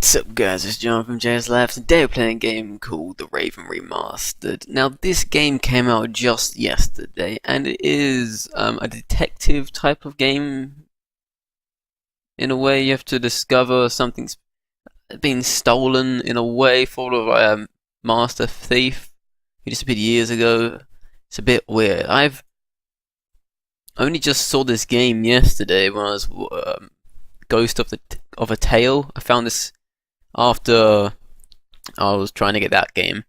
What's up guys, it's John from JS Labs. Today we're playing a game called the Raven Remastered. Now this game came out just yesterday and it is a detective type of game. In a way you have to discover something's been stolen in a way, followed by a master thief who disappeared years ago. It's a bit weird. I've only just saw this game yesterday when I was Ghost of a Tale. I found this after I was trying to get that game,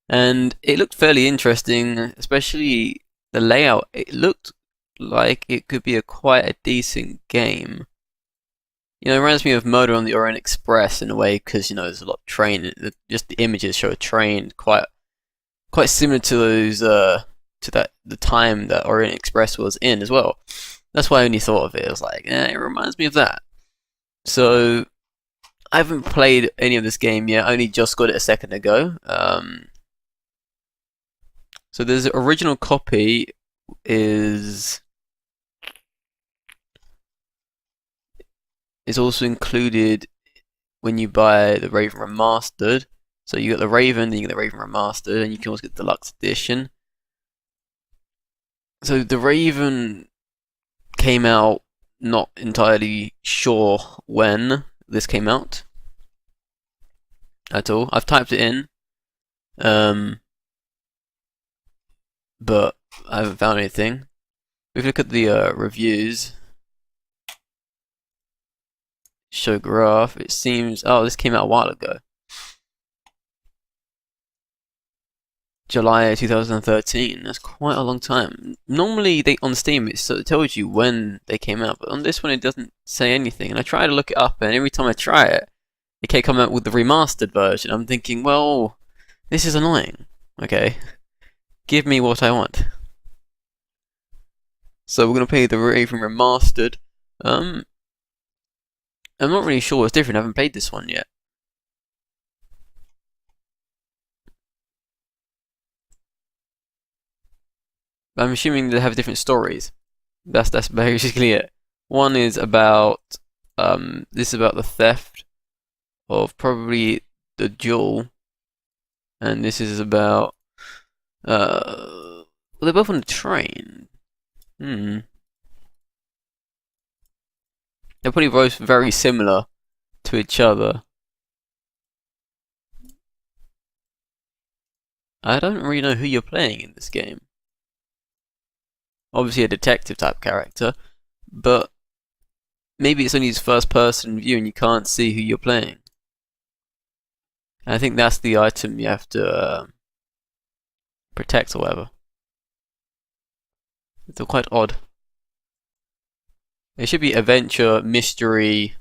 and it looked fairly interesting, especially the layout. It looked like it could be quite a decent game. You know, it reminds me of Murder on the Orient Express in a way, because you know there's a lot of train. Just the images show a train, quite similar to those the time that Orient Express was in as well. That's why I only thought of it. I was like, it reminds me of that. So I haven't played any of this game yet. I only just got it a second ago. So the original copy is also included when you buy the Raven Remastered. So you get the Raven, then you get the Raven Remastered, and you can also get the Deluxe Edition. So the Raven came out, not entirely sure when this came out at all. I've typed it in, but I haven't found anything. If we look at the reviews, show graph, it seems, this came out a while ago. July 2013. That's quite a long time. Normally, on Steam, it sort of tells you when they came out, but on this one, it doesn't say anything. And I try to look it up, and every time I try it, it can't come out with the remastered version. I'm thinking, well, this is annoying. Okay, give me what I want. So we're gonna play the Raven Remastered. I'm not really sure what's different. I haven't played this one yet. I'm assuming they have different stories. That's basically it. One is about this is about the theft of probably the jewel, and this is about well, they're both on the train. They're probably both very similar to each other. I don't really know who you're playing in this game. Obviously a detective type character, but maybe it's only his first person view and you can't see who you're playing. And I think that's the item you have to protect or whatever. It's quite odd. It should be adventure, mystery,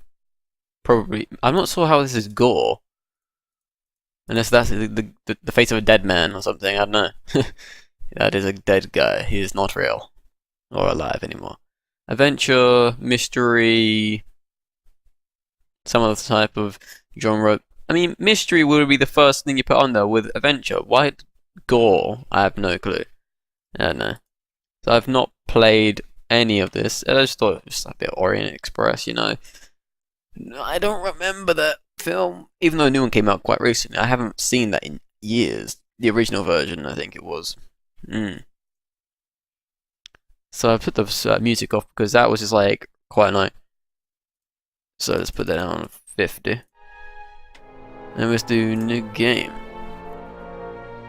probably. I'm not sure how this is gore. Unless that's the face of a dead man or something, I don't know. That is a dead guy, he is not real. Or alive anymore. Adventure, mystery, some other type of genre. I mean, mystery would be the first thing you put on there with adventure. Why gore? I have no clue. I don't know. So I've not played any of this. I just thought it was a bit Orient Express, you know. I don't remember that film, even though a new one came out quite recently. I haven't seen that in years. The original version, I think it was. So I put the music off because that was just like quite annoying. So let's put that down on 50. And let's do new game.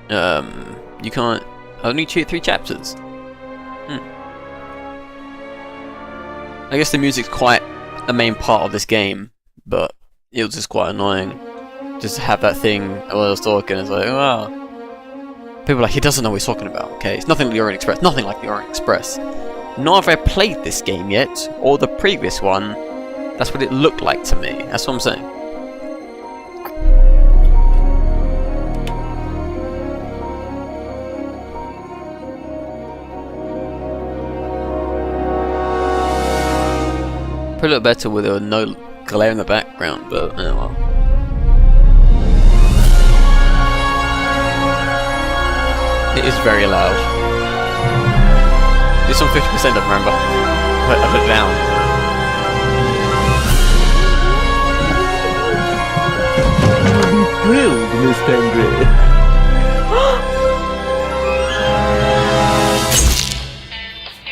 You can't. Only 3 chapters. I guess the music's quite a main part of this game, but it was just quite annoying. Just to have that thing while I was talking. It's like, wow. People are like, he doesn't know what he's talking about. Okay, it's nothing like the Orient Express. Nothing like the Orient Express. Nor have I played this game yet, or the previous one. That's what it looked like to me. That's what I'm saying. Probably look better with no glare in the background, but oh well. It is very loud. It's on 50%, I remember. I put it down. most angry.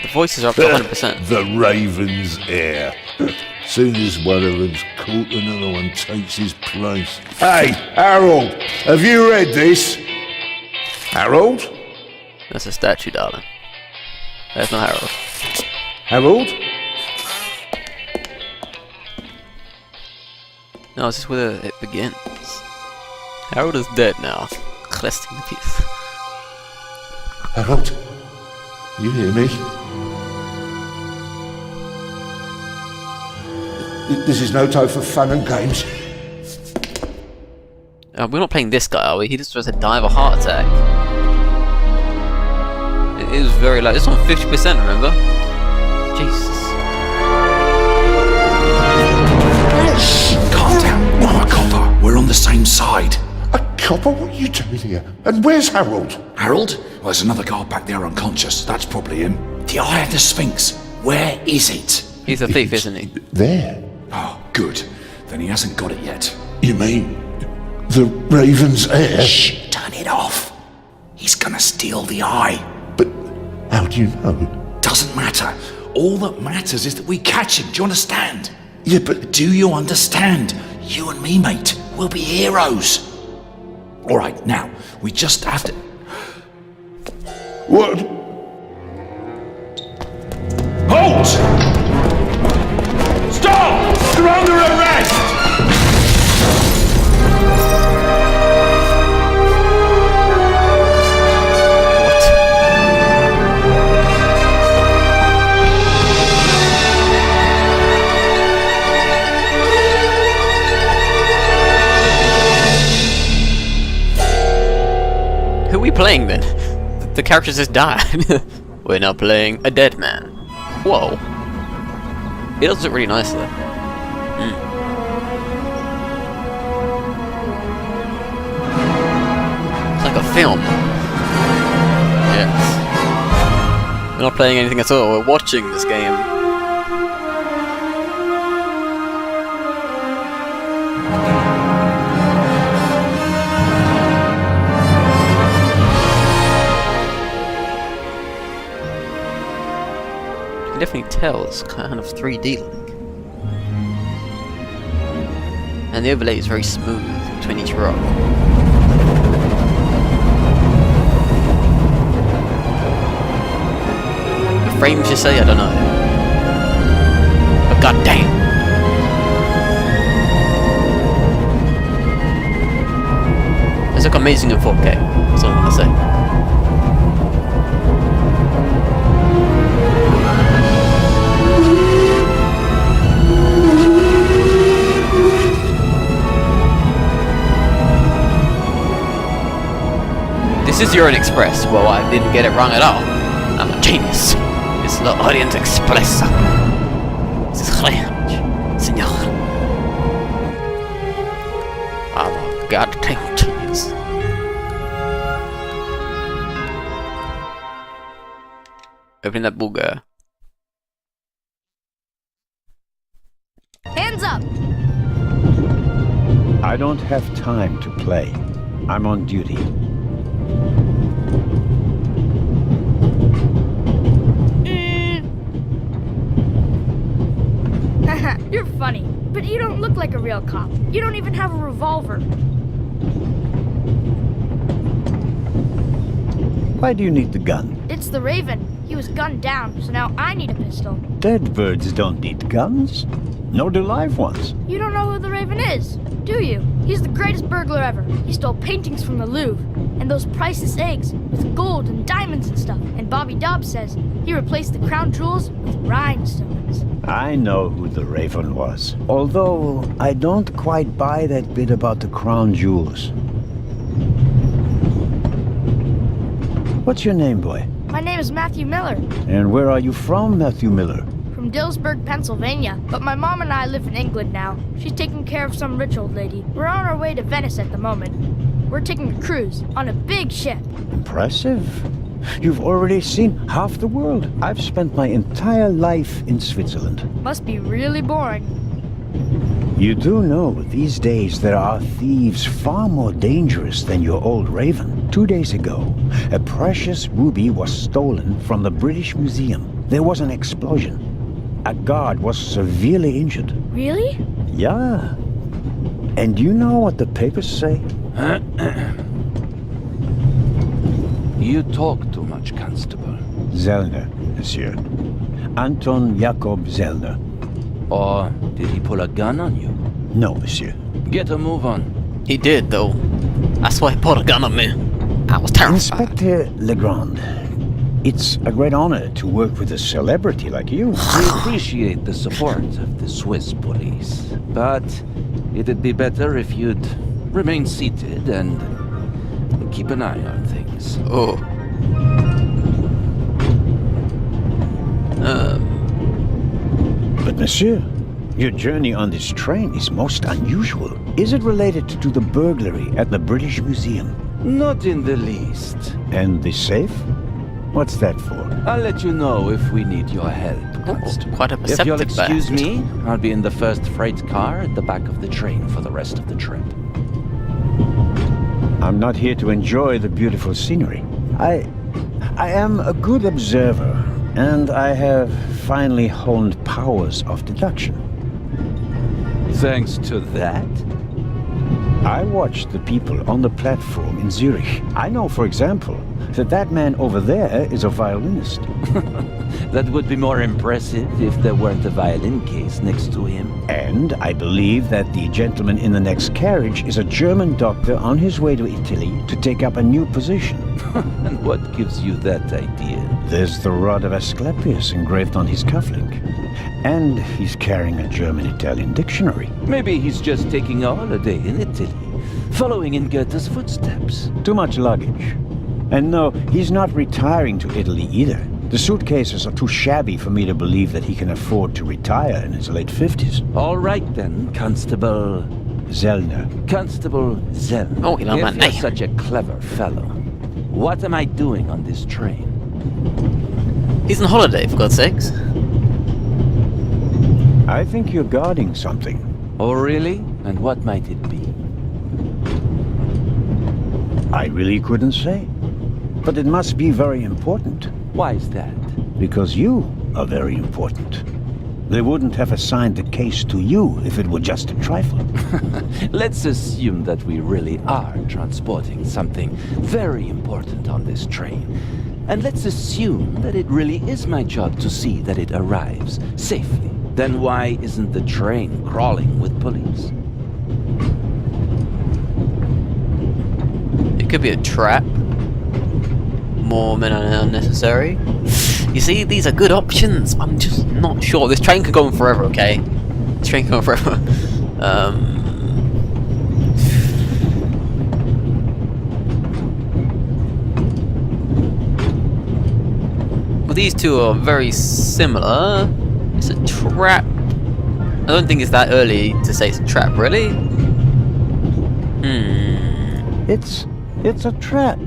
The voices are up to 100%. The Raven's heir. Soon as one of them's caught, another one takes his place. Hey, Harold, have you read this? Harold? That's a statue, darling. That's not Harold. Harold? No, this is where it begins. Harold is dead now. Rest in peace. Harold? You hear me? This is no time for fun and games. We're not playing this guy, are we? He just supposed to die of a heart attack. It is very low. It's on 50%, remember? Jesus. Calm down. I'm a copper. We're on the same side. A copper? What are you doing here? And where's Harold? Harold? Well, there's another guard back there unconscious. That's probably him. The Eye of the Sphinx. Where is it? He's a thief, isn't he? There. Oh, good. Then he hasn't got it yet. You mean the Raven's heir? Shh! Turn it off. He's gonna steal the eye. But how do you know? Doesn't matter. All that matters is that we catch him. Do you understand? Yeah, but Do you understand? You and me, mate, we'll be heroes. All right, now, we just have to... what? Halt! Stop! You're under arrest! Who are we playing then? The characters just died. We're now playing a dead man. Whoa. It does look really nice though. It's like a film. Yes. We're not playing anything at all, we're watching this game. Definitely tell it's kind of 3D like. And the overlay is very smooth between each rock. The frames you say, I don't know. But goddamn! It's look amazing in 4K, that's all I'm gonna say. This is Orient Express. Well, I didn't get it wrong at all. I'm a genius. It's the Orient Express. This is French, senor. I'm a goddamn genius. Open that booger. Hands up! I don't have time to play. I'm on duty. You're funny, but you don't look like a real cop. You don't even have a revolver. Why do you need the gun? It's the Raven. He was gunned down, so now I need a pistol. Dead birds don't need guns. Nor do live ones. You don't know who the Raven is, do you? He's the greatest burglar ever. He stole paintings from the Louvre, and those priceless eggs with gold and diamonds and stuff. And Bobby Dobbs says he replaced the crown jewels with rhinestones. I know who the Raven was. Although I don't quite buy that bit about the crown jewels. What's your name, boy? My name is Matthew Miller, And where are you from, Matthew Miller? from Dillsburg, Pennsylvania. But my mom and I live in England now. She's taking care of some rich old lady. We're on our way to Venice at the moment. We're taking a cruise on a big ship. Impressive. You've already seen half the world. I've spent my entire life in Switzerland. Must be really boring. You do know these days there are thieves far more dangerous than your old Raven. 2 days ago, a precious ruby was stolen from the British Museum. There was an explosion. A guard was severely injured. Really? Yeah. And you know what the papers say? You talk too much, Constable. Zellner, monsieur. Anton Jakob Zellner. Or did he pull a gun on you? No, monsieur. Get a move on. He did, though. That's why he pulled a gun on me. I was terrified. Inspector Legrand, it's a great honor to work with a celebrity like you. We appreciate the support of the Swiss police, but it'd be better if you'd remain seated and keep an eye on things. Oh. But monsieur, your journey on this train is most unusual. Is it related to the burglary at the British Museum? Not in the least. And the safe? What's that for? I'll let you know if we need your help, Constable. Quite a If you'll perceptive excuse bastard. me, I'll be in the first freight car at the back of the train for the rest of the trip. I'm not here to enjoy the beautiful scenery. I am a good observer, and I have finely honed powers of deduction. Thanks to that? I watched the people on the platform in Zurich. I know, for example, that man over there is a violinist. That would be more impressive if there weren't a violin case next to him. And I believe that the gentleman in the next carriage is a German doctor on his way to Italy to take up a new position. And what gives you that idea? There's the rod of Asclepius engraved on his cufflink. And he's carrying a German-Italian dictionary. Maybe he's just taking a holiday in Italy, following in Goethe's footsteps. Too much luggage. And no, he's not retiring to Italy either. The suitcases are too shabby for me to believe that he can afford to retire in his late 50s. All right then, Constable Zellner. Constable Zellner. Oh, you know my If you're name. such a clever fellow, what am I doing on this train? He's on holiday, for God's sakes. I think you're guarding something. Oh, really? And what might it be? I really couldn't say. But it must be very important. Why is that? Because you are very important. They wouldn't have assigned the case to you if it were just a trifle. Let's assume that we really are transporting something very important on this train. And let's assume that it really is my job to see that it arrives safely. Then why isn't the train crawling with police? It could be a trap. More men are unnecessary. You see, these are good options. I'm just not sure. This train could go on forever, okay? This train could go on forever. Well, these two are very similar. It's a trap. I don't think it's that early to say it's a trap, really. It's a trap.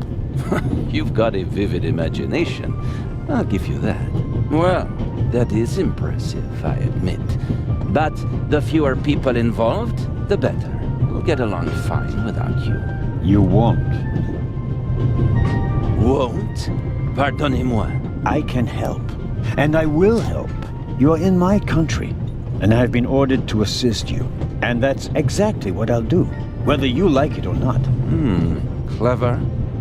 You've got a vivid imagination. I'll give you that. Well, that is impressive, I admit. But the fewer people involved, the better. We'll get along fine without you. You won't. Won't? Pardonnez-moi. I can help. And I will help. You're in my country. And I've been ordered to assist you. And that's exactly what I'll do. Whether you like it or not. Clever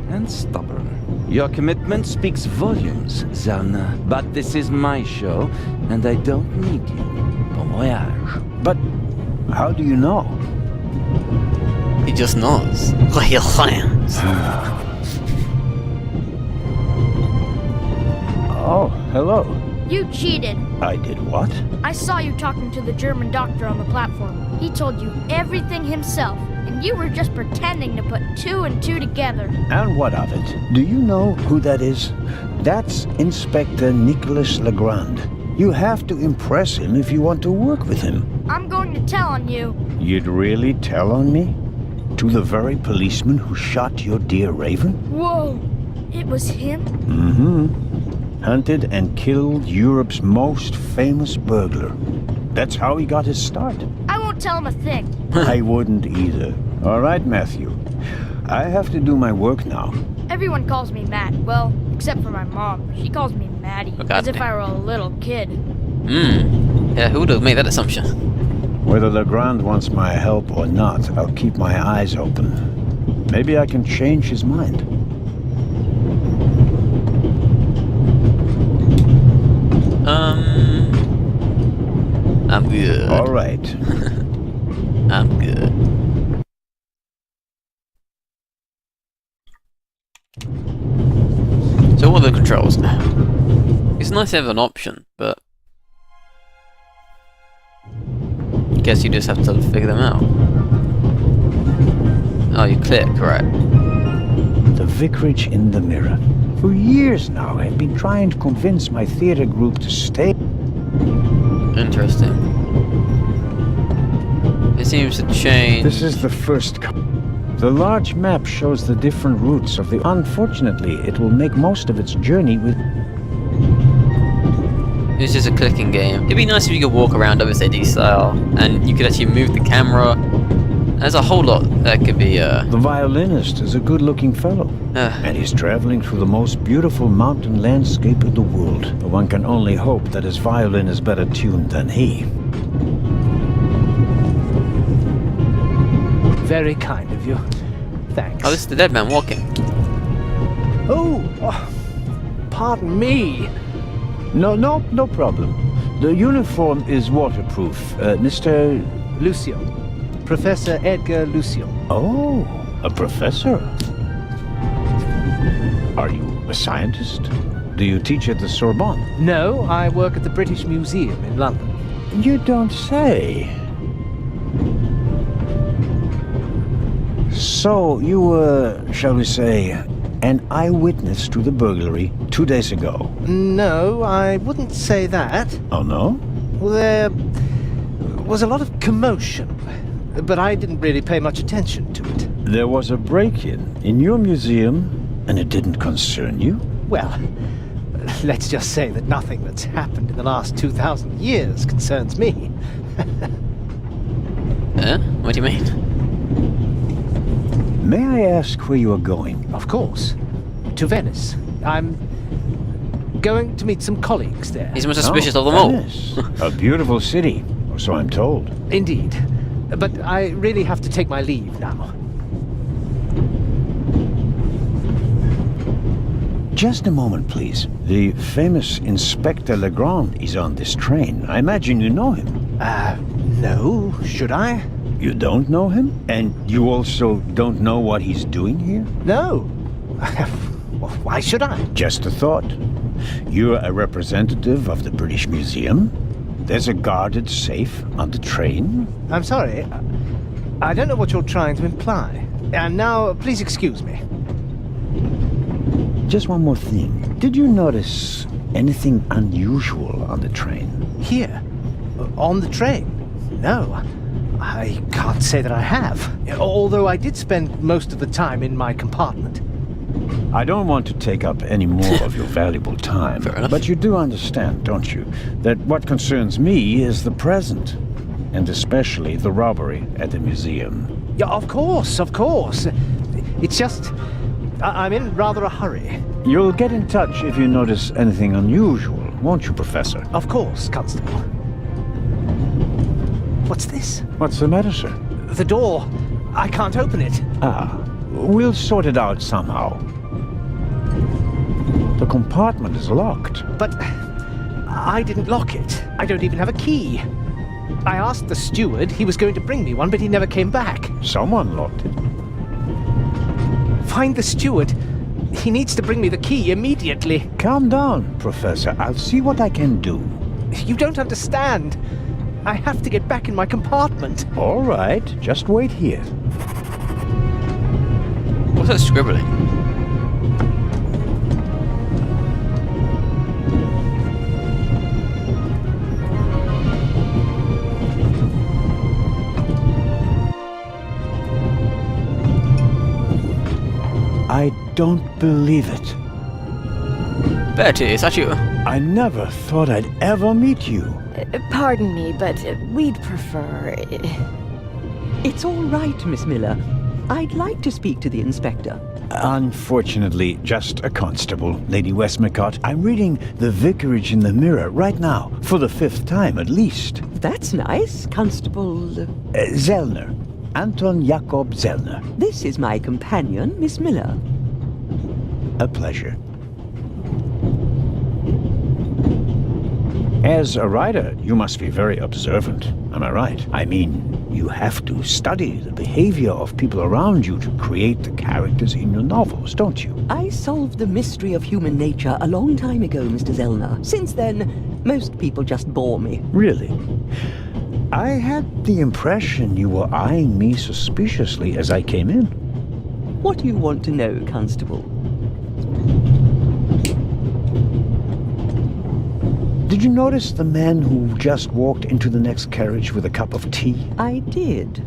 and stubborn. Your commitment speaks volumes, Zellner. But this is my show, and I don't need you. Bon voyage. But how do you know? He just knows. Real science. Oh, hello. You cheated. I did what? I saw you talking to the German doctor on the platform. He told you everything himself, and you were just pretending to put two and two together. And what of it? Do you know who that is? That's Inspector Nicholas Legrand. You have to impress him if you want to work with him. I'm going to tell on you. You'd really tell on me? To the very policeman who shot your dear Raven? Whoa! It was him? Hunted and killed Europe's most famous burglar. That's how he got his start. I won't tell him a thing. I wouldn't either. All right, Matthew. I have to do my work now. Everyone calls me Matt. Well, except for my mom. She calls me Maddie, Oh, as if goddamn. I were a little kid. Yeah, who would have made that assumption? Whether Legrand wants my help or not, I'll keep my eyes open. Maybe I can change his mind. I'm good. All right. I'm good. So what are the controls now? It's nice to have an option, but I guess you just have to figure them out. Oh, you click, right. The vicarage in the mirror. For years now, I've been trying to convince my theater group to stay. Interesting. It seems to change. This is the first. The large map shows the different routes of the. Unfortunately, it will make most of its journey with. It's just a clicking game. It'd be nice if you could walk around OSAD style, and you could actually move the camera. There's a whole lot that could be, The violinist is a good-looking fellow, and he's traveling through the most beautiful mountain landscape in the world. But one can only hope that his violin is better tuned than he. Very kind of you. Thanks. Oh, this is the dead man walking. Oh, pardon me. No problem. The uniform is waterproof. Mr. Lucio. Professor Edgar Lucio. Oh, a professor. Are you a scientist? Do you teach at the Sorbonne? No, I work at the British Museum in London. You don't say. So, you were, shall we say, an eyewitness to the burglary 2 days ago? No, I wouldn't say that. Oh, no? There was a lot of commotion, but I didn't really pay much attention to it. There was a break-in in your museum, and it didn't concern you? Well, let's just say that nothing that's happened in the last 2,000 years concerns me. What do you mean? May I ask where you are going? Of course. To Venice. I'm going to meet some colleagues there. He's most suspicious of them all. Venice. A beautiful city, or so I'm told. Indeed. But I really have to take my leave now. Just a moment, please. The famous Inspector Legrand is on this train. I imagine you know him. No, should I? You don't know him? And you also don't know what he's doing here? No. Well, why should I? Just a thought. You're a representative of the British Museum. There's a guarded safe on the train. I'm sorry. I don't know what you're trying to imply. And now, please excuse me. Just one more thing. Did you notice anything unusual on the train? Here? On the train? No. I can't say that I have. Although I did spend most of the time in my compartment. I don't want to take up any more of your valuable time, Fair enough. but you do understand, don't you, that what concerns me is the present, and especially the robbery at the museum. Yeah, of course, of course. It's just... I'm in rather a hurry. You'll get in touch if you notice anything unusual, won't you, Professor? Of course, Constable. What's this? What's the matter, sir? The door. I can't open it. We'll sort it out somehow. The compartment is locked. But I didn't lock it. I don't even have a key. I asked the steward. He was going to bring me one, but he never came back. Someone locked it. Find the steward. He needs to bring me the key immediately. Calm down, Professor. I'll see what I can do. You don't understand. I have to get back in my compartment. All right, just wait here. What's that scribbling? I don't believe it. Betty, is that you? I never thought I'd ever meet you. Pardon me, but we'd prefer... It's all right, Miss Miller. I'd like to speak to the inspector. Unfortunately, just a constable, Lady Westmacott. I'm reading The Vicarage in the Mirror right now, for the 5th time at least. That's nice, Constable... Zellner. Anton Jakob Zellner. This is my companion, Miss Miller. A pleasure. As a writer, you must be very observant, am I right? I mean, you have to study the behavior of people around you to create the characters in your novels, don't you? I solved the mystery of human nature a long time ago, Mr. Zellner. Since then, most people just bore me. Really? I had the impression you were eyeing me suspiciously as I came in. What do you want to know, Constable? Did you notice the man who just walked into the next carriage with a cup of tea? I did.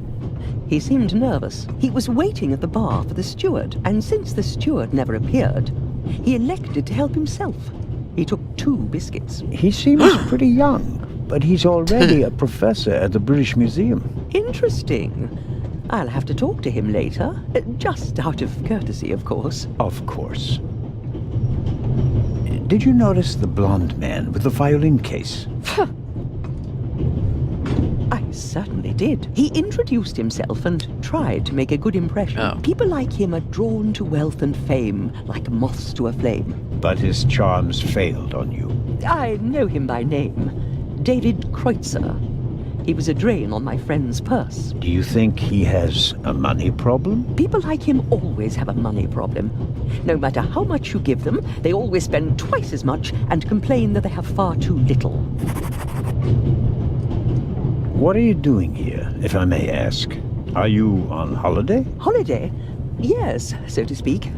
He seemed nervous. He was waiting at the bar for the steward, and since the steward never appeared, he elected to help himself. He took 2 biscuits. He seems pretty young, but he's already a professor at the British Museum. Interesting. I'll have to talk to him later. Just out of courtesy, of course. Of course. Did you notice the blonde man with the violin case? I certainly did. He introduced himself and tried to make a good impression. Oh. People like him are drawn to wealth and fame, like moths to a flame. But his charms failed on you. I know him by name. David Kreutzer. He was a drain on my friend's purse. Do you think he has a money problem? People like him always have a money problem. No matter how much you give them, they always spend twice as much and complain that they have far too little. What are you doing here, if I may ask? Are you on holiday? Holiday? Yes, so to speak.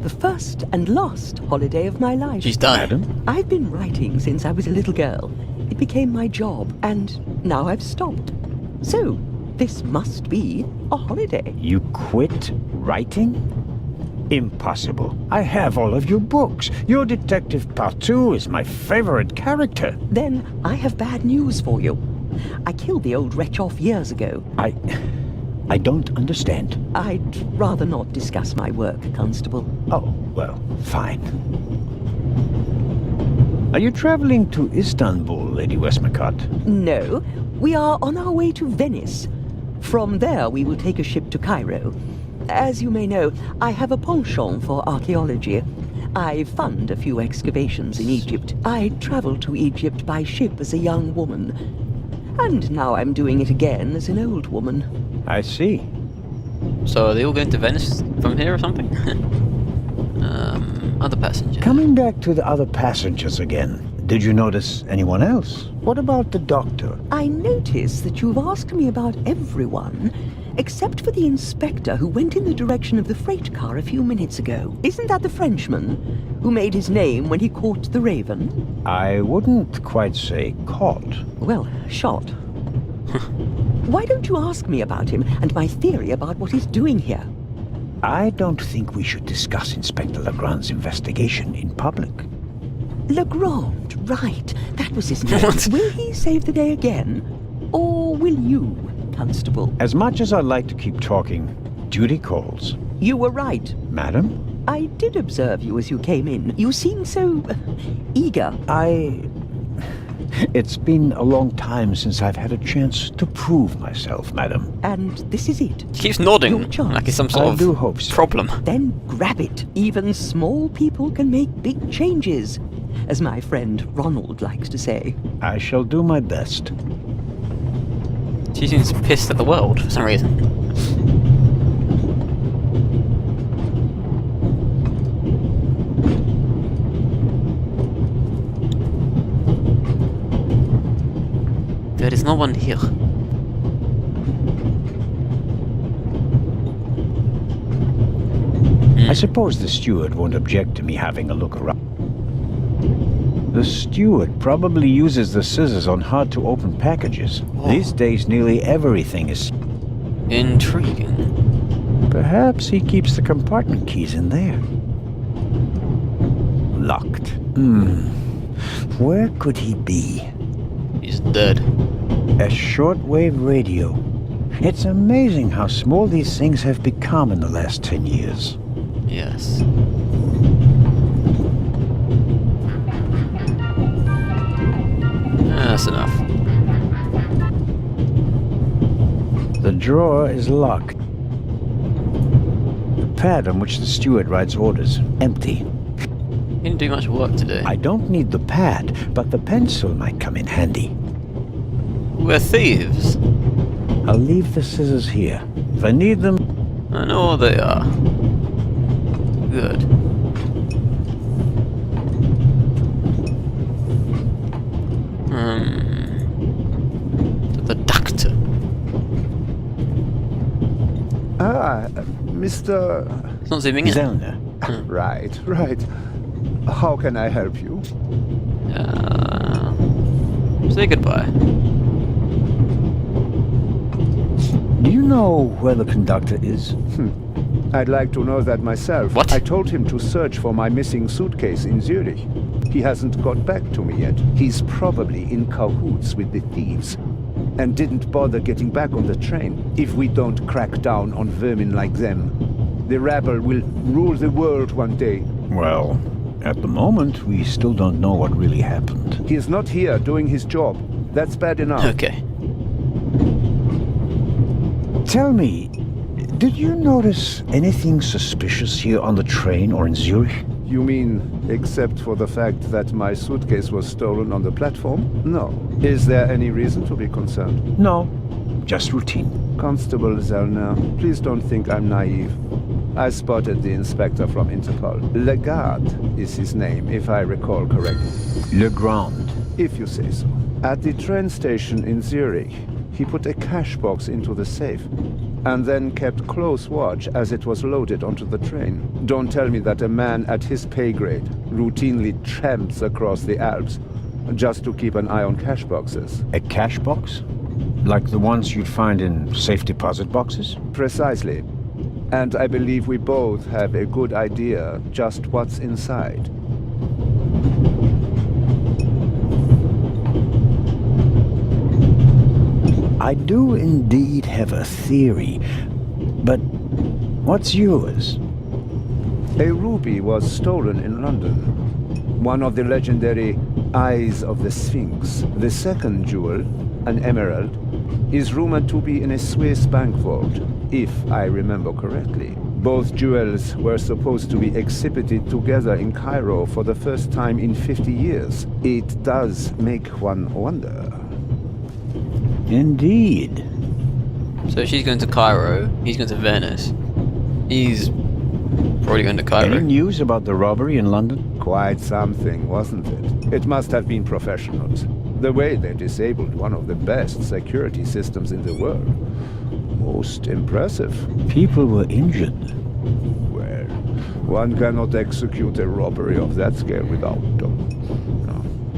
The first and last holiday of my life. She's done. Madam? I've been writing since I was a little girl. It became my job, and now I've stopped. So, this must be a holiday. You quit writing? Impossible. I have all of your books. Your Detective Part 2 is my favorite character. Then I have bad news for you. I killed the old wretch off years ago. I don't understand. I'd rather not discuss my work, Constable. Oh, well, fine. Are you traveling to Istanbul, Lady Westmacott? No, we are on our way to Venice. From there, we will take a ship to Cairo. As you may know, I have a penchant for archaeology. I fund a few excavations in Egypt. I traveled to Egypt by ship as a young woman. And now I'm doing it again as an old woman. I see. So are they all going to Venice from here or something? Other passengers. Coming back to the other passengers again, did you notice anyone else? What about the doctor? I notice that you've asked me about everyone, except for the inspector who went in the direction of the freight car a few minutes ago. Isn't that the Frenchman who made his name when he caught the Raven? I wouldn't quite say caught. Well, shot. Why don't you ask me about him and my theory about what he's doing here? I don't think we should discuss Inspector Legrand's investigation in public. Legrand, right. That was his name. What? Will he save the day again? Or will you, Constable? As much as I'd like to keep talking, duty calls. You were right. Madam? I did observe you as you came in. You seemed so... eager. It's been a long time since I've had a chance to prove myself, madam. And this is it. He keeps nodding Your chance. like it's some I sort do of hope so. problem. Then grab it. Even small people can make big changes, as my friend Ronald likes to say. I shall do my best. She seems pissed at the world for some reason. There is no one here. I suppose the steward won't object to me having a look around. The steward probably uses the scissors on hard-to-open packages. Oh. These days, nearly everything is... Intriguing. Perhaps he keeps the compartment keys in there. Locked. Where could he be? He's dead. A shortwave radio. It's amazing how small these things have become in the last 10 years. Yes. That's enough. The drawer is locked. The pad on which the steward writes orders, empty. He didn't do much work today. I don't need the pad, but the pencil might come in handy. We're thieves. I'll leave the scissors here. If I need them... I know where they are. Good. To the doctor. Ah, Mr. It's not zooming in. Zellner. Right. How can I help you? Say goodbye. Do you know where the conductor is? I'd like to know that myself. What? I told him to search for my missing suitcase in Zurich. He hasn't got back to me yet. He's probably in cahoots with the thieves and didn't bother getting back on the train. If we don't crack down on vermin like them, the rabble will rule the world one day. Well, at the moment, we still don't know what really happened. He is not here doing his job. That's bad enough. Okay. Tell me, did you notice anything suspicious here on the train or in Zurich? You mean, except for the fact that my suitcase was stolen on the platform? No. Is there any reason to be concerned? No, just routine. Constable Zellner, please don't think I'm naive. I spotted the inspector from Interpol. Legarde is his name, if I recall correctly. Legrand. If you say so. At the train station in Zurich, he put a cash box into the safe, and then kept close watch as it was loaded onto the train. Don't tell me that a man at his pay grade routinely tramps across the Alps just to keep an eye on cash boxes. A cash box? Like the ones you'd find in safe deposit boxes? Precisely. And I believe we both have a good idea just what's inside. I do indeed have a theory, but what's yours? A ruby was stolen in London. One of the legendary Eyes of the Sphinx. The second jewel, an emerald, is rumored to be in a Swiss bank vault, if I remember correctly. Both jewels were supposed to be exhibited together in Cairo for the first time in 50 years. It does make one wonder. Indeed. So she's going to Cairo, he's going to Venice. He's probably going to Cairo. Any news about the robbery in London? Quite something, wasn't it? It must have been professionals. The way they disabled one of the best security systems in the world. Most impressive. People were injured. Well, one cannot execute a robbery of that scale without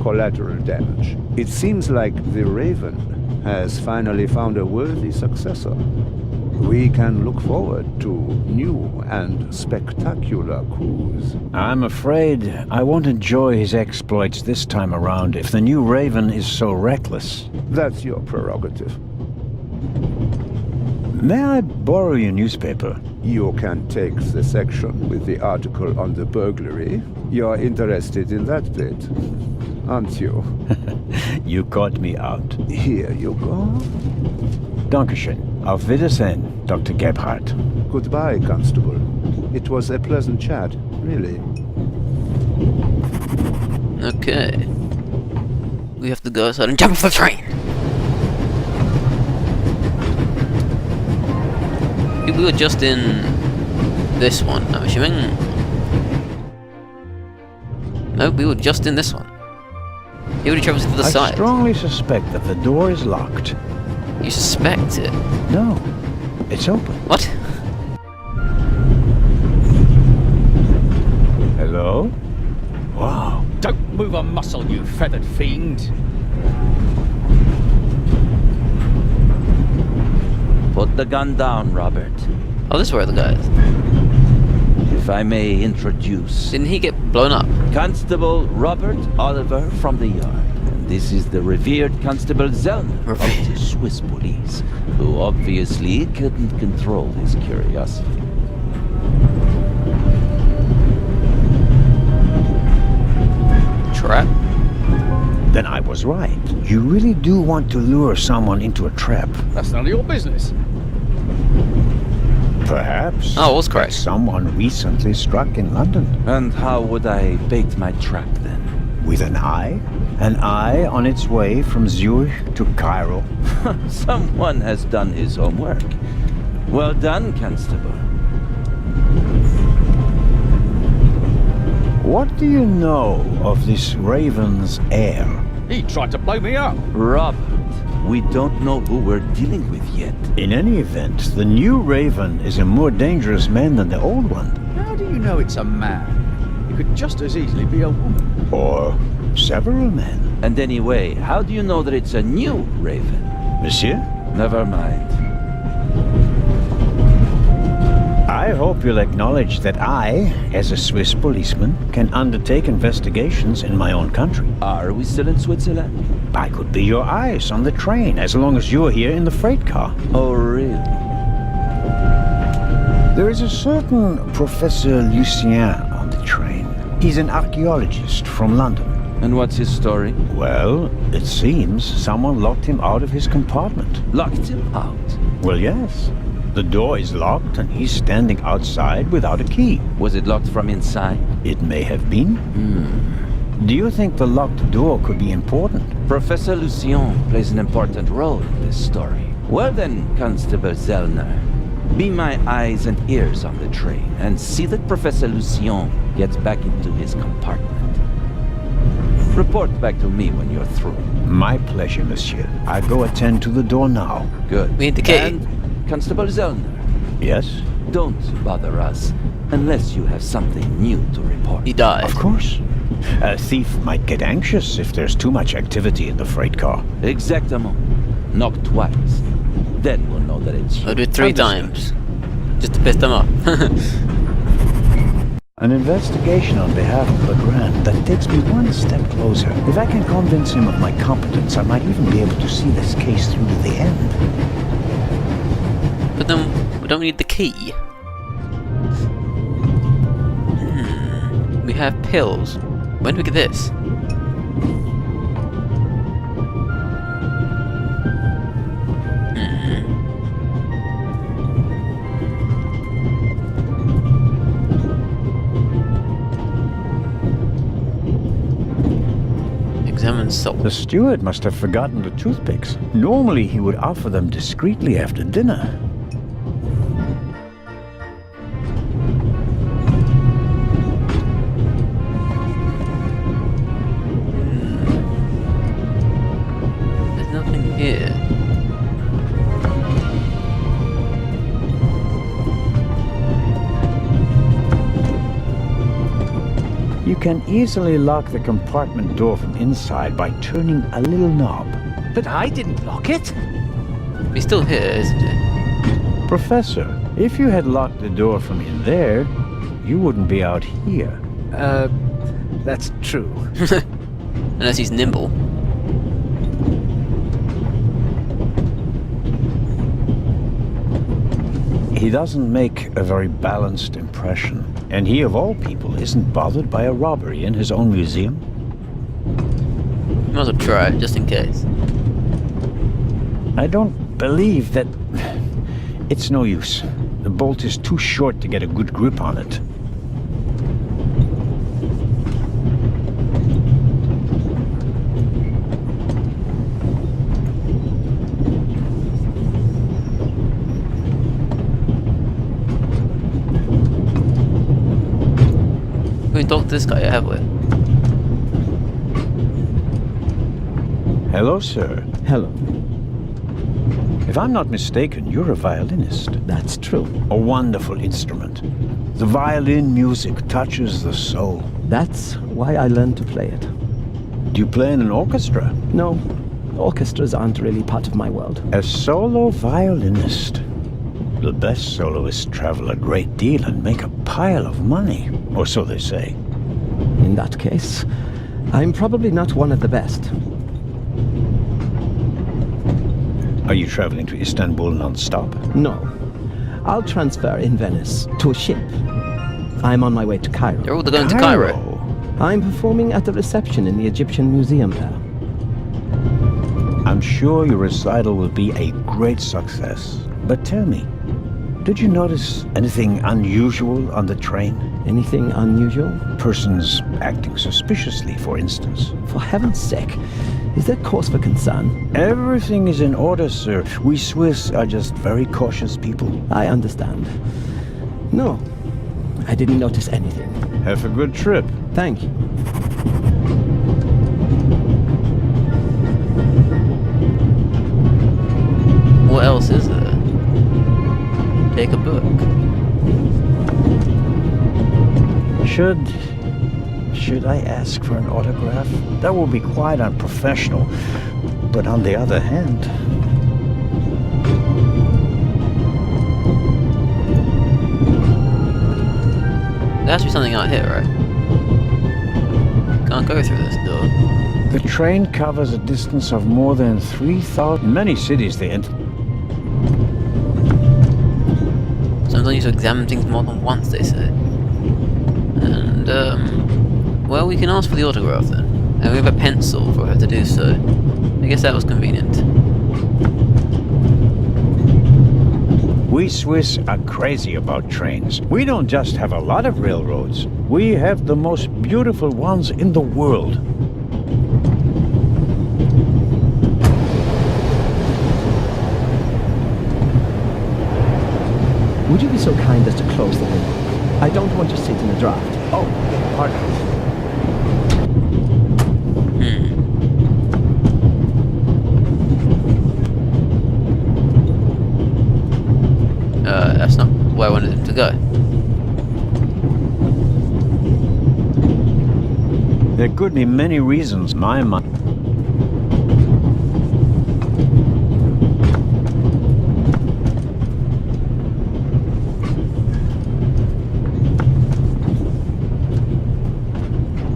collateral damage. It seems like the Raven has finally found a worthy successor. We can look forward to new and spectacular coups. I'm afraid I won't enjoy his exploits this time around if the new Raven is so reckless. That's your prerogative. May I borrow your newspaper? You can take the section with the article on the burglary. You're interested in that bit, aren't you? You caught me out. Here you go. Dankeschön. Auf Wiedersehen, Dr. Gebhardt. Goodbye, Constable. It was a pleasant chat, really. Okay. We have to go outside and jump off the train! We were just in this one, I'm assuming. No, we were just in this one. He already travels to the side. I strongly suspect that the door is locked. You suspect it? No, it's open. What? Hello? Wow. Don't move a muscle, you feathered fiend. Put the gun down, Robert. Oh, this is where the guy is. if I may introduce... Didn't he get blown up? Constable Robert Oliver from the yard. And this is the revered Constable Zellner of the Swiss police, who obviously couldn't control his curiosity. Trap? Then I was right. You really do want to lure someone into a trap. That's none of your business. Perhaps. Oh, I was correct. Someone recently struck in London. And how would I bait my trap then? With an eye? An eye on its way from Zurich to Cairo. Someone has done his homework. Well done, Constable. What do you know of this Raven's heir? He tried to blow me up. Robert, we don't know who we're dealing with yet. In any event, the new Raven is a more dangerous man than the old one. How do you know it's a man? It could just as easily be a woman. Or several men. And anyway, how do you know that it's a new Raven? Monsieur? Never mind. I hope you'll acknowledge that I, as a Swiss policeman, can undertake investigations in my own country. Are we still in Switzerland? I could be your eyes on the train as long as you're here in the freight car. Oh, really? There is a certain Professor Lucien on the train. He's an archaeologist from London. And what's his story? Well, it seems someone locked him out of his compartment. Locked him out? Well, yes. The door is locked and he's standing outside without a key. Was it locked from inside? It may have been. Do you think the locked door could be important? Professor Lucien plays an important role in this story. Well then, Constable Zellner, be my eyes and ears on the train and see that Professor Lucien gets back into his compartment. Report back to me when you're through. My pleasure, monsieur. I go attend to the door now. Good. We need the key. And Constable Zellner, Yes? don't bother us unless you have something new to report. He died. Of course. A thief might get anxious if there's too much activity in the freight car. Exactement. Knock twice. Then we'll know that it's you. I'll do it 3 times. Just to piss them off. An investigation on behalf of Legrand that takes me one step closer. If I can convince him of my competence, I might even be able to see this case through to the end. But then, we don't need the key. We have pills. When do we get this? Examine salt. The steward must have forgotten the toothpicks. Normally he would offer them discreetly after dinner. There's nothing here. You can easily lock the compartment door from inside by turning a little knob. But I didn't lock it. He's still here, isn't he? Professor, if you had locked the door from in there, you wouldn't be out here. That's true. Unless he's nimble. He doesn't make a very balanced impression. And he, of all people, isn't bothered by a robbery in his own museum. You might as well try it, just in case. I don't believe that... It's no use. The bolt is too short to get a good grip on it. We can talk to this guy, have we? Hello, sir. Hello. If I'm not mistaken, you're a violinist. That's true. A wonderful instrument. The violin music touches the soul. That's why I learned to play it. Do you play in an orchestra? No, orchestras aren't really part of my world. A solo violinist. The best soloists travel a great deal and make a pile of money, or so they say. In that case, I'm probably not one of the best. Are you traveling to Istanbul non-stop? No. I'll transfer in Venice to a ship. I'm on my way to Cairo. They're all going to Cairo. I'm performing at the reception in the Egyptian Museum there. I'm sure your recital will be a great success. But tell me, did you notice anything unusual on the train? Anything unusual? Persons acting suspiciously, for instance. For heaven's sake, is there cause for concern? Everything is in order, sir. We Swiss are just very cautious people. I understand. No, I didn't notice anything. Have a good trip. Thank you. What else is there? Take a book. Should I ask for an autograph? That will be quite unprofessional. But on the other hand... There has to be something out here, right? Can't go through this door. The train covers a distance of more than 3,000... In many cities they enter... Sometimes you need to examine things more than once, they say. And, well, we can ask for the autograph then. And we have a pencil for her to do so. I guess that was convenient. We Swiss are crazy about trains. We don't just have a lot of railroads. We have the most beautiful ones in the world. Would you be so kind as to close the window? I don't want to sit in a draft. Oh, pardon. That's not where I wanted him to go. There could be many reasons my mind...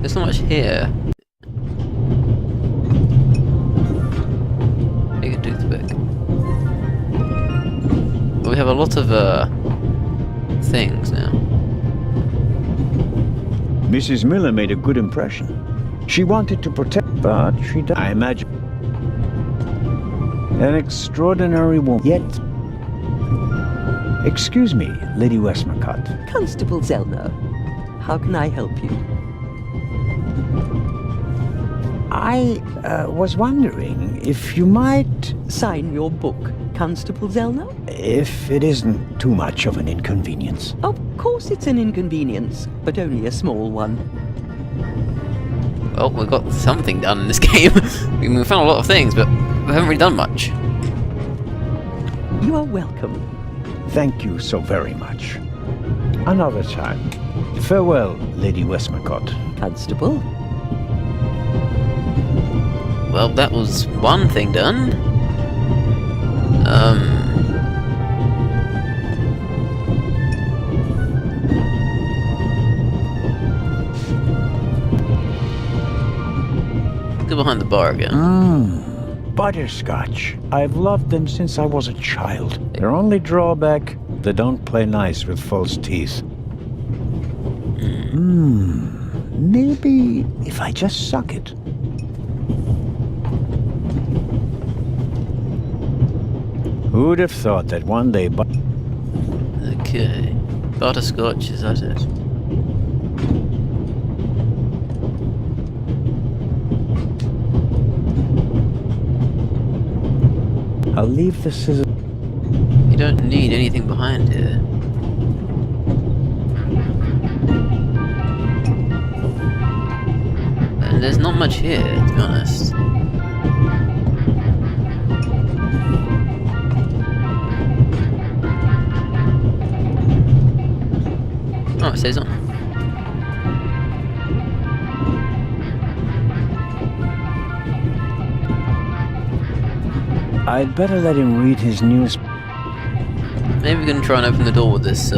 There's not much here. You can do the book. But we have a lot of things now. Mrs. Miller made a good impression. She wanted to protect, but she died. I imagine. An extraordinary woman. Yet... Excuse me, Lady Westmacott. Constable Zellner, how can I help you? I was wondering if you might... Sign your book, Constable Zellner? If it isn't too much of an inconvenience. Of course it's an inconvenience, but only a small one. Well, we've got something done in this game. We found a lot of things, but we haven't really done much. You are welcome. Thank you so very much. Another time. Farewell, Lady Westmacott. Constable? Well, that was one thing done. Go behind the bar again. Butterscotch. I've loved them since I was a child. Their only drawback, they don't play nice with false teeth. Maybe if I just suck it. Who'd have thought that one day... Okay. Butterscotch, is that it? I'll leave the scissors... You don't need anything behind here. And there's not much here, to be honest. Oh, it stays on. I'd better let him read his news. Maybe we can try and open the door with this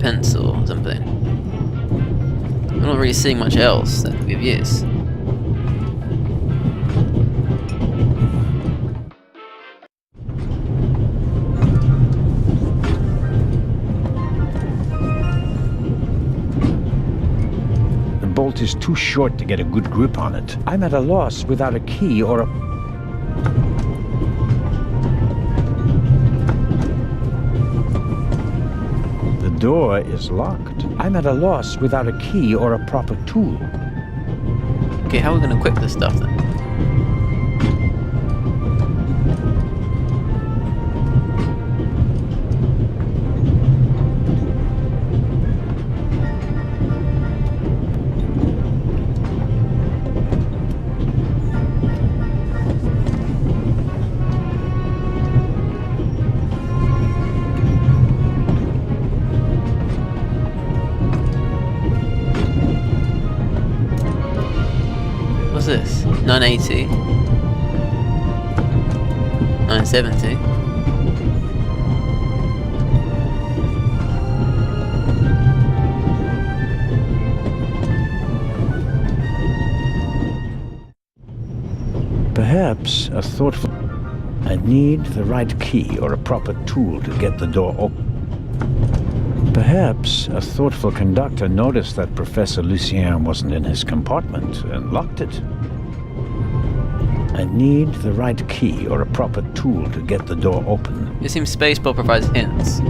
pencil or something. I'm not really seeing much else that could be of use. The bolt is too short to get a good grip on it. I'm at a loss without a key or a... The door is locked. I'm at a loss without a key or a proper tool. Okay, how are we going to equip this stuff then? What's this? 980. 970. Perhaps a thoughtful... I need the right key or a proper tool to get the door open. Perhaps a thoughtful conductor noticed that Professor Lucien wasn't in his compartment and locked it. I need the right key or a proper tool to get the door open. It seems Spacebar provides hints.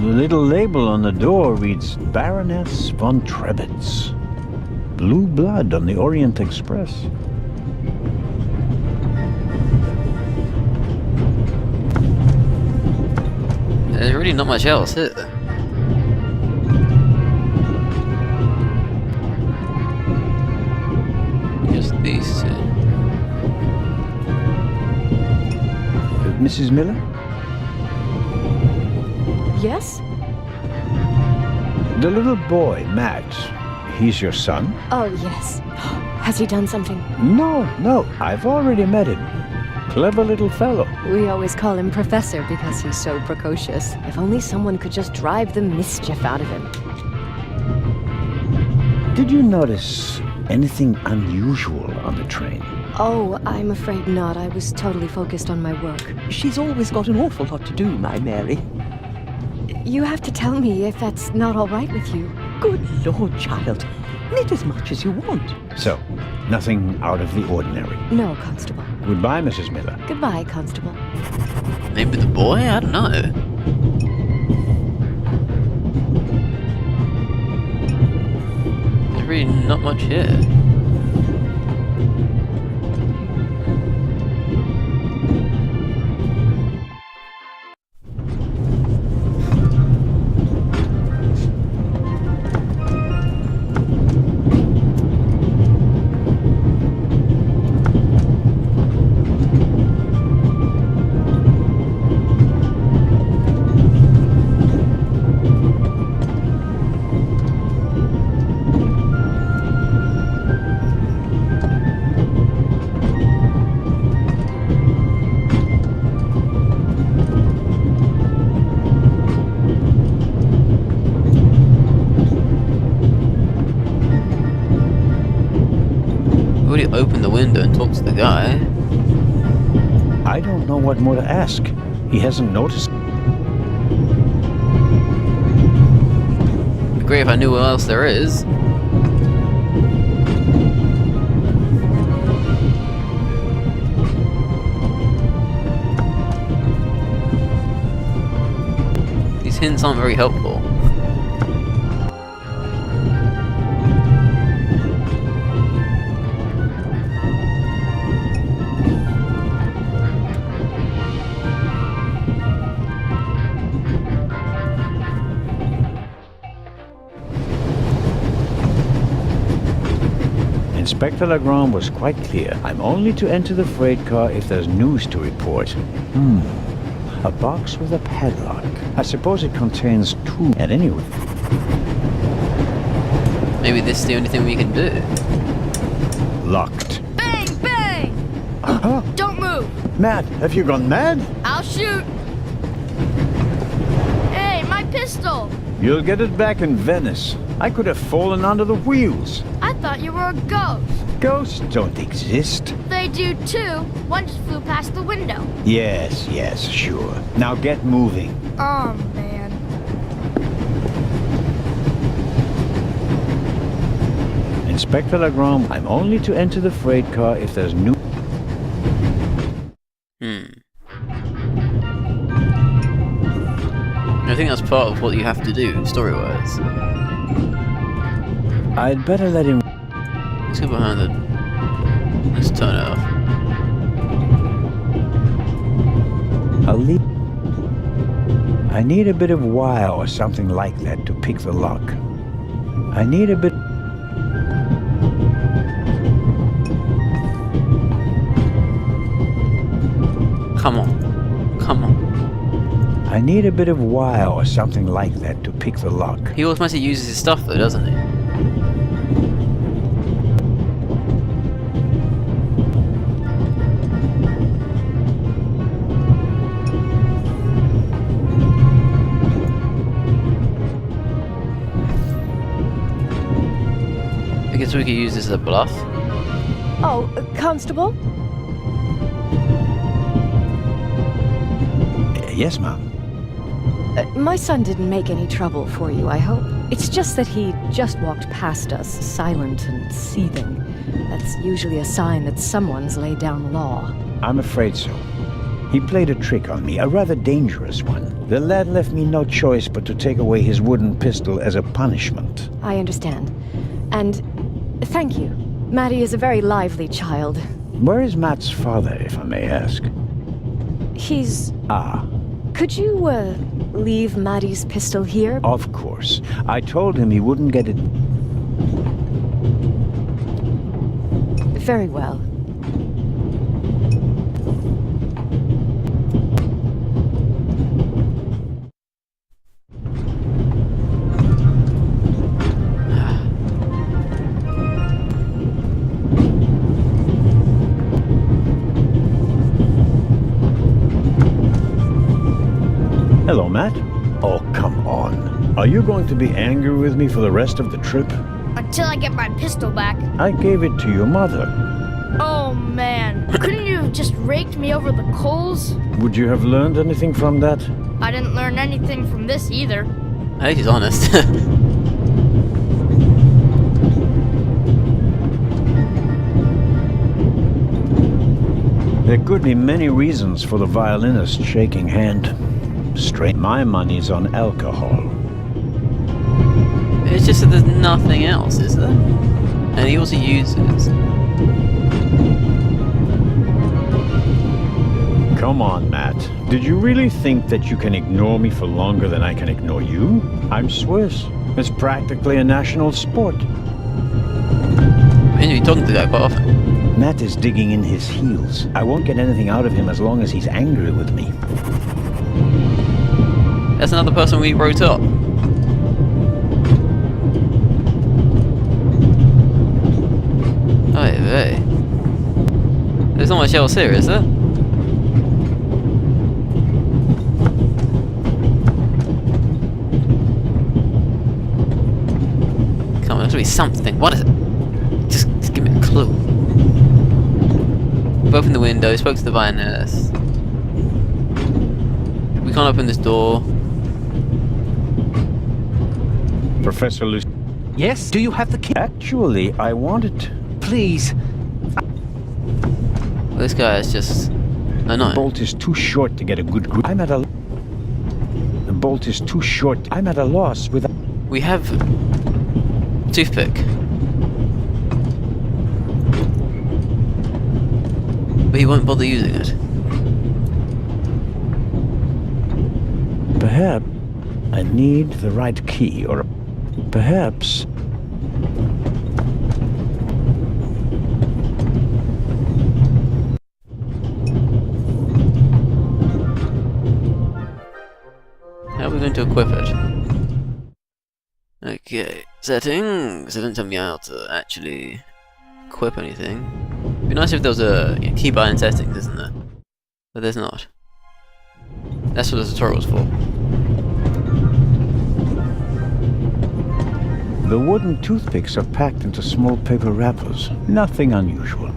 The little label on the door reads Baroness von Trebitz. Blue blood on the Orient Express. There's really not much else, is there? Just these two. Mrs. Miller? Yes? The little boy, Matt, he's your son? Oh, yes. Has he done something? No, I've already met him. Clever little fellow. We always call him Professor because he's so precocious. If only someone could just drive the mischief out of him. Did you notice anything unusual on the train? Oh, I'm afraid not. I was totally focused on my work. She's always got an awful lot to do, my Mary. You have to tell me if that's not all right with you. Good Lord, child. Knit as much as you want. So, nothing out of the ordinary. No, Constable. Goodbye, Mrs. Miller. Goodbye, Constable. Maybe the boy? I don't know. There's really not much here. Open the window and talk to the guy. I don't know what more to ask. He hasn't noticed. It'd be great if I knew what else there is. These hints aren't very helpful. Inspector Legrand was quite clear. I'm only to enter the freight car if there's news to report. A box with a padlock. I suppose it contains two. At any rate. Maybe this is the only thing we can do. Locked. Bang, bang! Huh? Don't move! Matt, have you gone mad? I'll shoot! Hey, my pistol! You'll get it back in Venice. I could have fallen under the wheels. I thought you were a ghost. Ghosts don't exist. They do too. One just flew past the window. Yes, yes, sure. Now get moving. Oh, man. Inspector Legrand, I'm only to enter the freight car if there's new... I think that's part of what you have to do, story-wise. I'd better let him... Let's go behind it. Let's turn it off. I'll leave... I need a bit of wire or something like that to pick the lock. I need a bit... Come on. Come on. I need a bit of wire or something like that to pick the lock. He automatically uses his stuff though, doesn't he? I guess we could use this as a bluff. Oh, Constable? Yes, ma'am. My son didn't make any trouble for you, I hope. It's just that he just walked past us, silent and seething. That's usually a sign that someone's laid down law. I'm afraid so. He played a trick on me, a rather dangerous one. The lad left me no choice but to take away his wooden pistol as a punishment. I understand. And thank you. Maddie is a very lively child. Where is Matt's father, if I may ask? He's... Ah. Could you, leave Maddie's pistol here? Of course. I told him he wouldn't get it... Very well. Hello, Matt. Oh, come on. Are you going to be angry with me for the rest of the trip? Until I get my pistol back. I gave it to your mother. Oh, man. Couldn't you have just raked me over the coals? Would you have learned anything from that? I didn't learn anything from this either. I think he's honest. There could be many reasons for the violinist shaking hand. Straight, my money's on alcohol. It's just that there's nothing else, is there? And he also uses... Come on, Matt. Did you really think that you can ignore me for longer than I can ignore you? I'm Swiss. It's practically a national sport. You're talking to that quite often. Matt is digging in his heels. I won't get anything out of him as long as he's angry with me. That's another person we wrote up. Hey, hey. There's not much else here, is there? Come on, there's to be something. What is it? Just give me a clue. We opened the window, spoke to the violinist. We can't open this door. Professor Lucy. Yes? Do you have the key? Actually, I wanted... Please. Well, this guy is just... The bolt is too short to get a good grip. I'm at a... The bolt is too short. I'm at a loss with... We have... Toothpick. But he won't bother using it. Perhaps I need the right key, or perhaps... How are we going to equip it? Okay, settings. It doesn't tell me how to actually equip anything. It'd be nice if there was a keybind in settings, isn't there? But there's not. That's what the tutorial's for. The wooden toothpicks are packed into small paper wrappers. Nothing unusual.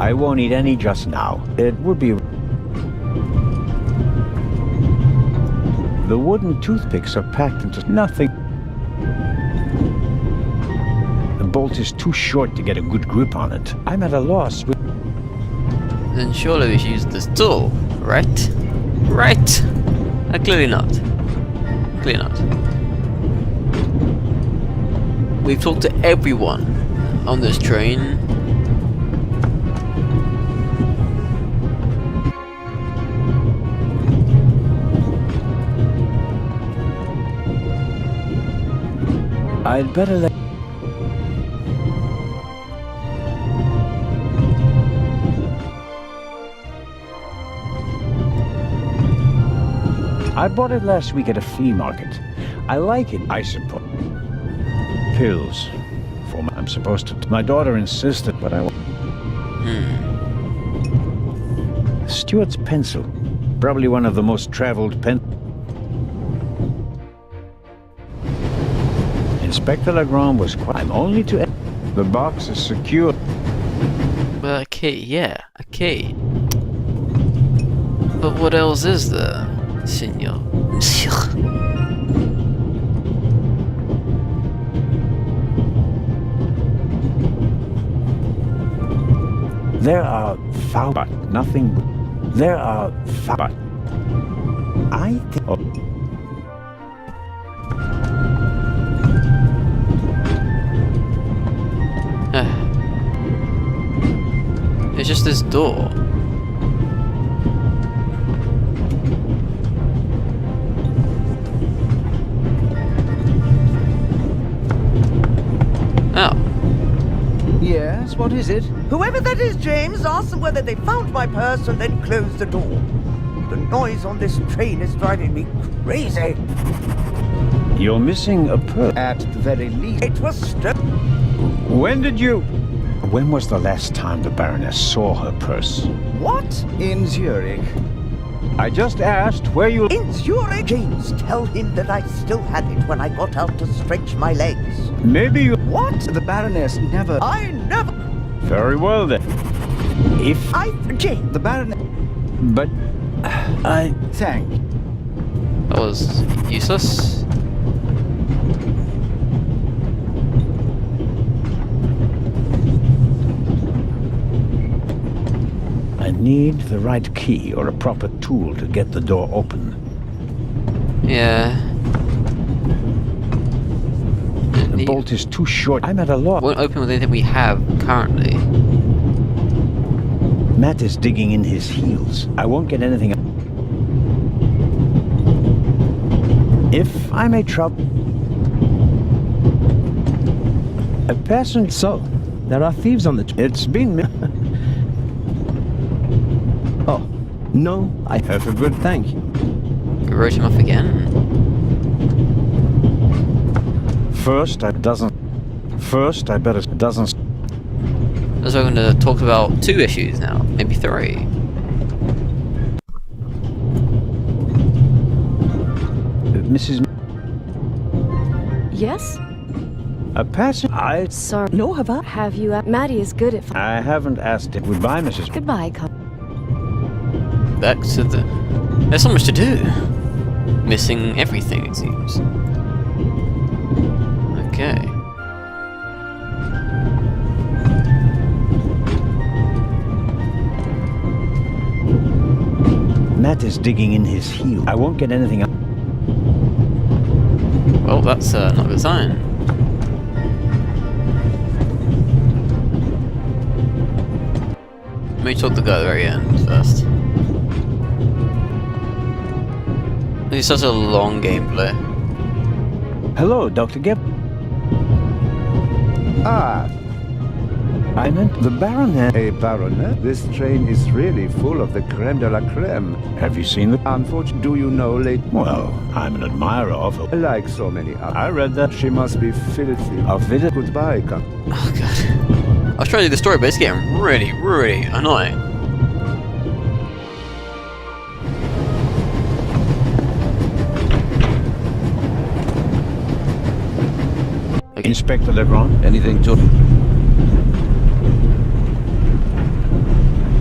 I won't eat any just now. It would be... The wooden toothpicks are packed into nothing. The bolt is too short to get a good grip on it. I'm at a loss with... Then surely we should use this tool, right? Right! Clearly not. Clearly not. We've talked to everyone on this train. I'd better let... I bought it last week at a flea market. I like it, I suppose. Pills. I'm supposed to... My daughter insisted, but I... Stuart's pencil. Probably one of the most traveled pen... Inspector Legrand was quite... I'm only to... The box is secure. Well, a key, yeah, a key. But what else is there, Monsieur? There are foul... But nothing... There are foul... But... I think... Oh. It's just this door. Oh. Yes, what is it? Whoever that is, James, ask them whether they found my purse and then closed the door. The noise on this train is driving me crazy. You're missing a purse. At the very least. It was When did you... When was the last time the Baroness saw her purse? What? In Zurich. I just asked where you... In Zurich? James, tell him that I still had it when I got out to stretch my legs. Maybe you... What? The Baroness never... I never... Very well then. If... James... The Baroness... But... I... Thank... That was useless. I need the right key or a proper tool to get the door open. Yeah. The bolt is too short. I'm at a loss. Won't open with anything we have currently. Matt is digging in his heels. I won't get anything. If I may trouble... A passenger... So, there are thieves on the... It's been... Oh, no, I have a good thank you. Wrote him off again. First, I better... Doesn't... So we're going to talk about 2 issues now, maybe 3. Mrs. Yes? A passenger... Sorry. No, have I? Have you... Maddie is good at... I haven't asked it. Goodbye, Mrs. Goodbye, Back to the... There's so much to do. Missing everything, it seems. Okay. Matt is digging in his heel. I won't get anything up. Well, that's not a good sign. Let me talk to the guy at the very end first. It's such a long gameplay. Hello, Dr. Gibb. Ah. I meant the Baronet. A baronet? This train is really full of the creme de la creme. Have you seen the... Unfortunately, do you know, late... Well, I'm an admirer of her. Like so many others. I read that. She must be filthy. Of it. Goodbye, Oh god. I was trying to do the story, but it's getting really, really annoying. Okay. Inspector Legrand? Anything to...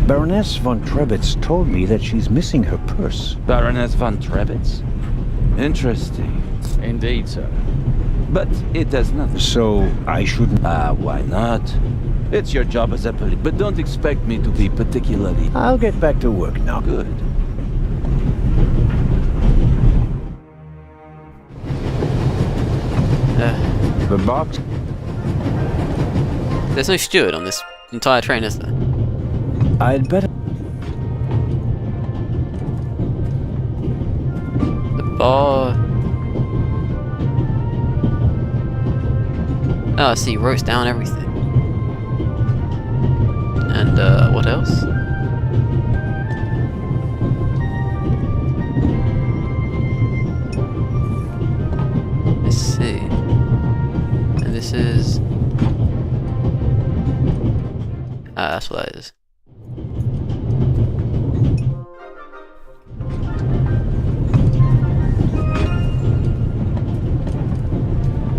Baroness von Trebitz told me that she's missing her purse. Baroness von Trebitz? Interesting. Indeed, sir. But it has nothing. So, I shouldn't... Why not? It's your job as a police, but don't expect me to be particularly... I'll get back to work now. Good. The box? There's no steward on this entire train, is there? I'd better... The bar... Oh, I see, he wrote down everything. And, what else? Let's see. And this is... Ah, that's what that is.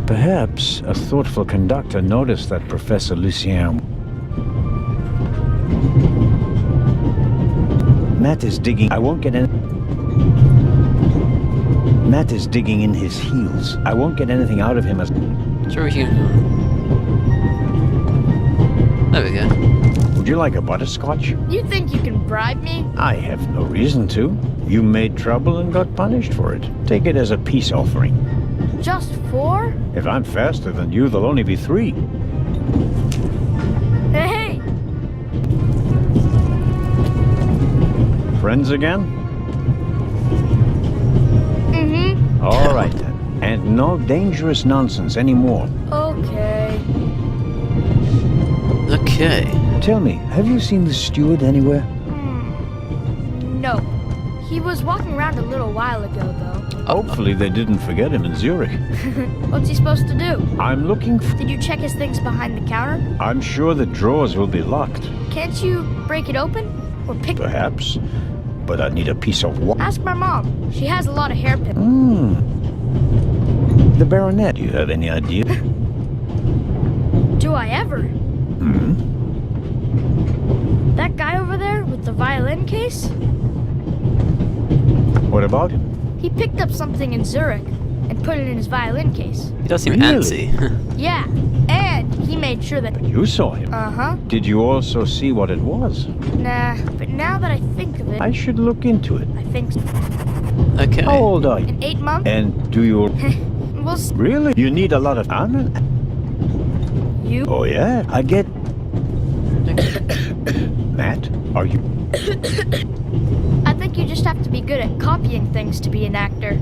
Perhaps a thoughtful conductor noticed that Professor Lucien... Matt is digging... I won't get any... Matt is digging in his heels. I won't get anything out of him as... Sure we can... There we go. Would you like a butterscotch? You think you can bribe me? I have no reason to. You made trouble and got punished for it. Take it as a peace offering. Just 4? If I'm faster than you, there'll only be 3. Hey! Friends again? Mm-hmm. All right then. And no dangerous nonsense anymore. Okay. Okay. Tell me, have you seen the steward anywhere? No. He was walking around a little while ago, though. Hopefully they didn't forget him in Zurich. What's he supposed to do? I'm looking for... Did you check his things behind the counter? I'm sure the drawers will be locked. Can't you break it open? Or pick... Perhaps. But I need a piece of what? Ask my mom. She has a lot of hairpins. The Baronet. Do you have any idea? Do I ever? That guy over there with the violin case? What about him? He picked up something in Zurich and put it in his violin case. He does seem Really? antsy. Yeah, and he made sure that... You saw him. Uh-huh. Did you also see what it was? Nah, but now that I think of it... I should look into it. I think so. Okay. How old are you? In 8 months? And do you... We'll see. Really? You need a lot of armor? You? Oh yeah, I get... Matt, are you... I think you just have to be good at copying things to be an actor.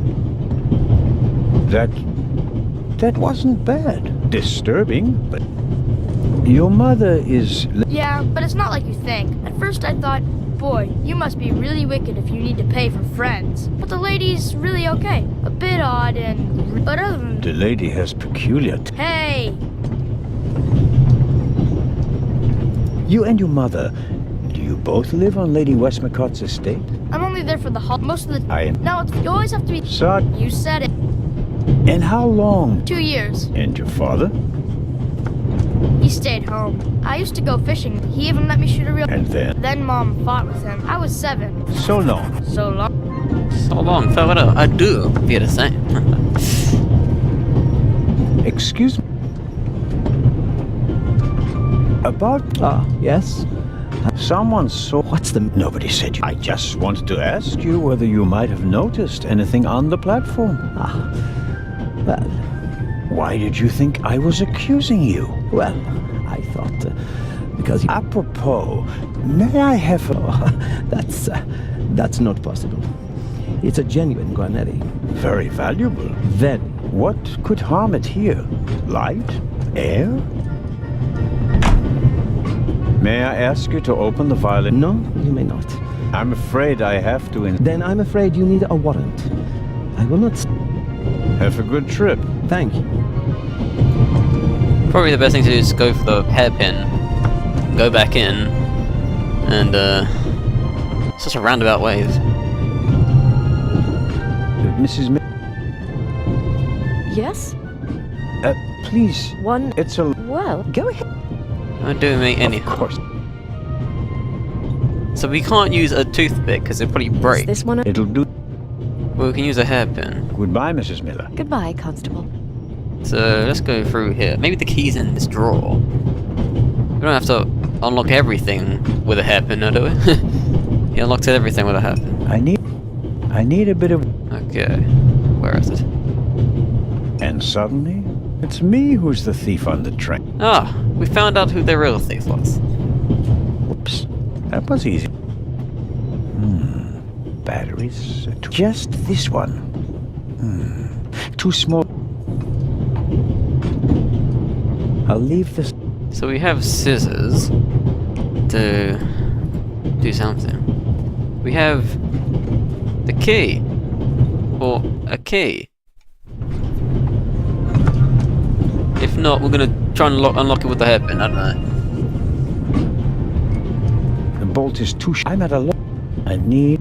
That wasn't bad. Disturbing, but... Your mother is... Yeah, but it's not like you think. At first I thought, boy, you must be really wicked if you need to pay for friends. But the lady's really okay. A bit odd and... But other than... The lady has peculiar... Hey! You and your mother, do you both live on Lady Westmacott's estate? I'm only there for the hall. Most of the... No, you always have to be... Sir? You said it. And how long? 2 years. And your father? He stayed home. I used to go fishing. He even let me shoot a real... And then? Then Mom fought with him. I was 7. So long. So long. So long, farewell. I do feel the same. Excuse me. About... yes? Someone saw... What's the... Nobody said you... I just wanted to ask you whether you might have noticed anything on the platform. Well... Why did you think I was accusing you? Well, I thought... because... Apropos, may I have... That's not possible. It's a genuine Guarnetti. Very valuable. Very. What could harm it here? Light? Air? May I ask you to open the violin? No, you may not. I'm afraid I have to. Then I'm afraid you need a warrant. I will not. Have a good trip. Thank you. Probably the best thing to do is go for the hairpin, go back in, and such a roundabout way. Mrs. Yes? Please. One. It's a. Well, go ahead. Don't do me any. Of course. So we can't use a toothpick because it'll probably break. This one. It'll do. Well, we can use a hairpin. Goodbye, Mrs. Miller. Goodbye, Constable. So let's go through here. Maybe the key's in this drawer. We don't have to unlock everything with a hairpin, no, do we? He unlocked everything with a hairpin. I need a bit of. Okay, where is it? And suddenly, it's me who's the thief on the train. Ah, we found out who the real thief was. Whoops, that was easy. Batteries. Just this one. Too small. I'll leave this. So we have scissors to do something. We have the key. Or a key. If not, we're gonna try and unlock it with the hairpin, I don't know. The bolt is too I'm at a loss. I need.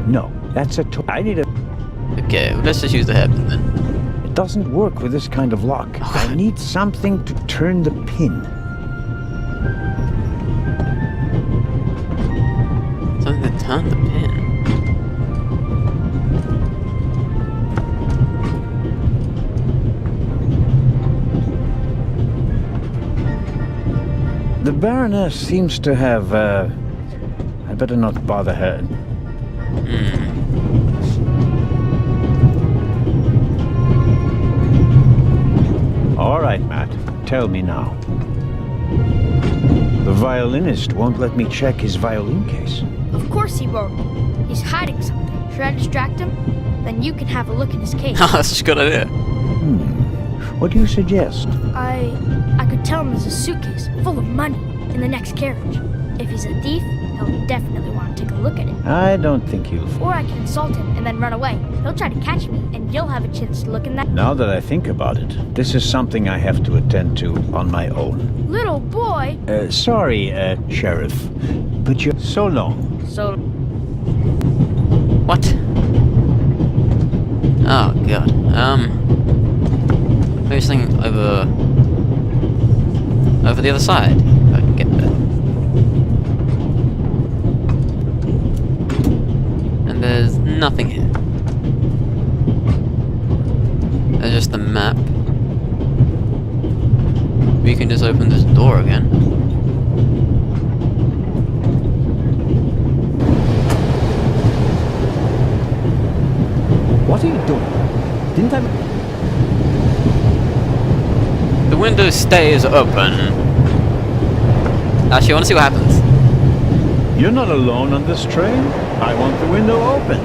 No, that's I need a. Okay, well, let's just use the hairpin then. It doesn't work with this kind of lock. I need something to turn the pin. Something to turn the pin. The Baroness seems to have, I better not bother her. All right, Matt. Tell me now. The violinist won't let me check his violin case. Of course he won't. He's hiding something. Should I distract him? Then you can have a look in his case. That's such a good idea. What do you suggest? I could tell him there's a suitcase full of money in the next carriage. If he's a thief, he'll definitely want to take a look at it. I don't think he'll. Or I can insult him and then run away. He'll try to catch me, and you'll have a chance to look in that. Now that I think about it, this is something I have to attend to on my own. Little boy. Sorry, Sheriff, but you're so long. So. What? Oh god. Maybe something over the other side. If I can get there. And there's nothing here. There's just the map. We can just open this door again. What are you doing? Didn't I... The window stays open. Actually, I want to see what happens. You're not alone on this train. I want the window open.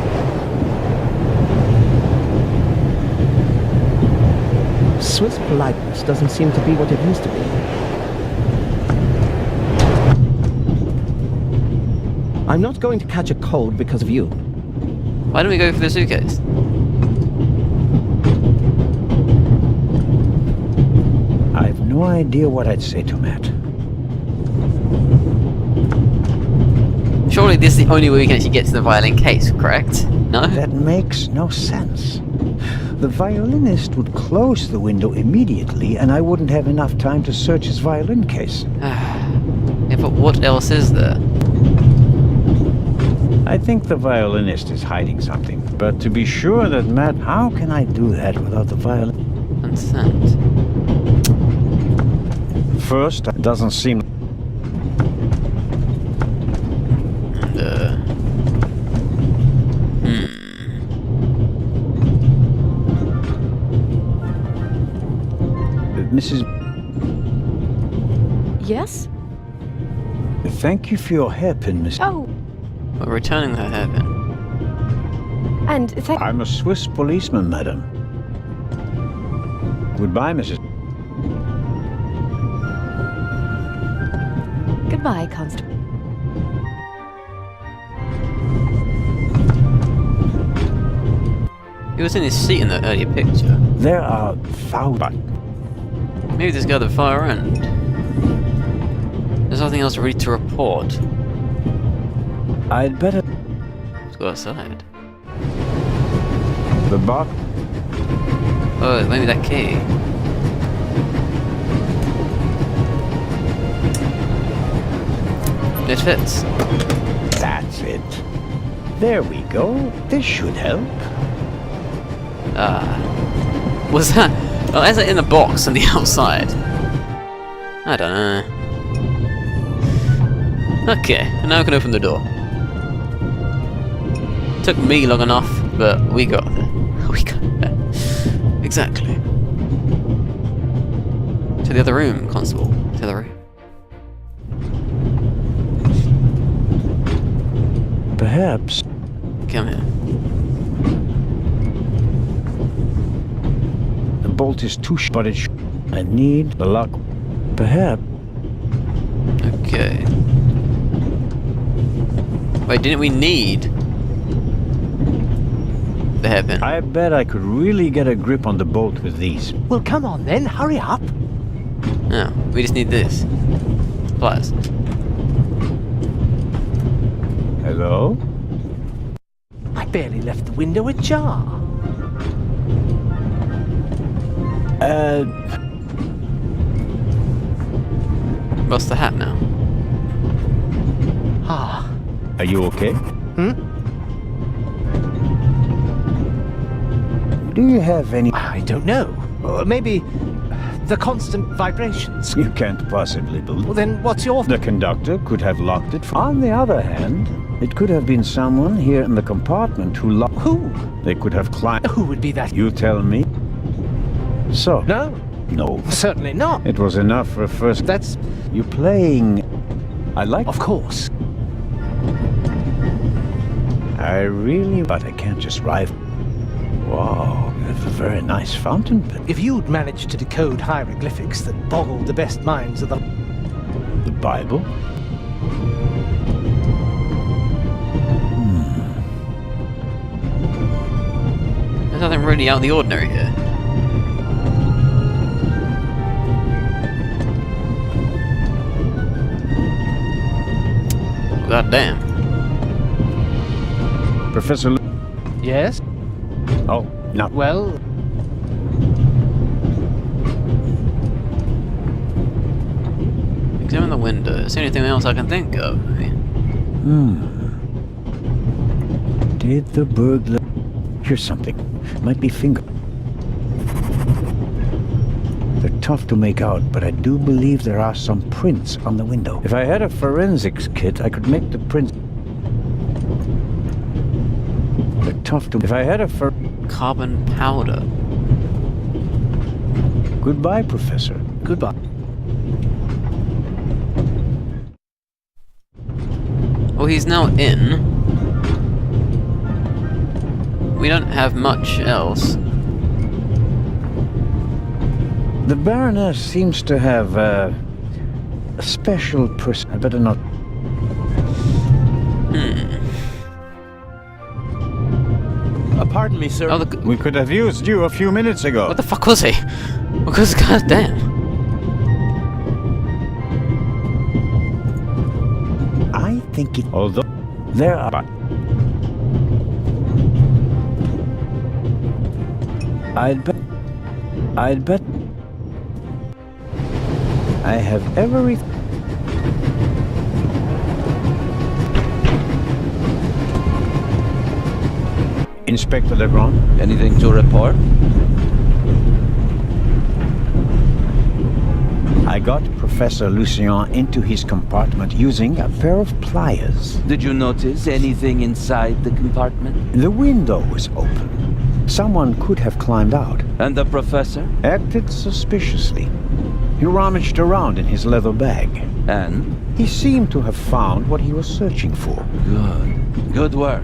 Swiss politeness doesn't seem to be what it used to be. I'm not going to catch a cold because of you. Why don't we go for the suitcase? I have no idea what I'd say to Matt. Surely this is the only way we can actually get to the violin case, correct? No? That makes no sense. The violinist would close the window immediately, and I wouldn't have enough time to search his violin case. Yeah, but what else is there? I think the violinist is hiding something. But to be sure that Matt... How can I do that without the violin? Consent. First, it doesn't seem... Mrs. Yes? Thank you for your hairpin, Miss... Oh. We're returning her hairpin. And I'm a Swiss policeman, madam. Goodbye, Mrs. Goodbye, Constable. He was in his seat in the earlier picture. There are thousands. Maybe this guy at the far end. There's nothing else really to report. I'd better... Let's go outside. The box? Oh, maybe that key. It fits. That's it. There we go. This should help. Was that... Oh, is it in the box on the outside? I don't know. Okay, now I can open the door. Took me long enough, but we got there. We got there. Exactly. To the other room, Constable. To the other room. Perhaps. Come here. The bolt is too short, but it I need the lock. Perhaps. Okay. Wait, didn't we need the hairpin? I bet I could really get a grip on the bolt with these. Well, come on then, hurry up. No, we just need this. Pliers. Hello? I barely left the window ajar. What's the hat now? Ah. Are you okay? Do you have any... I don't know. Maybe the constant vibrations. You can't possibly believe... Well, then what's your... The conductor could have locked it. On the other hand, it could have been someone here in the compartment who locked... Who? They could have climbed... Who would be that? You tell me. So... No. No. Certainly not. It was enough for a first... That's... You playing... I like... Of course. I really... But I can't just ride... Wow, that's a very nice fountain pen. If you'd managed to decode hieroglyphics that boggled the best minds of the... The Bible? There's nothing really out of the ordinary here. God damn. Professor... Yes? Oh, no. Well... Examine the window. Is there anything else I can think of? Did the burglar... Here's something. Might be finger... They're tough to make out, but I do believe there are some prints on the window. If I had a forensics kit, I could make the prints... They're tough to... If I had a Carbon powder. Goodbye, Professor. Goodbye. Well, he's now in. We don't have much else. The Baroness seems to have a special person. I better not... Pardon me, sir. Oh, We could have used you a few minutes ago. what the fuck was he? Because goddamn. I think it... Although there are... I'd bet... I have every... Inspector Legrand? Anything to report? I got Professor Lucien into his compartment using a pair of pliers. Did you notice anything inside the compartment? The window was open. Someone could have climbed out. And the professor? Acted suspiciously. He rummaged around in his leather bag. And? He seemed to have found what he was searching for. Good. Good work.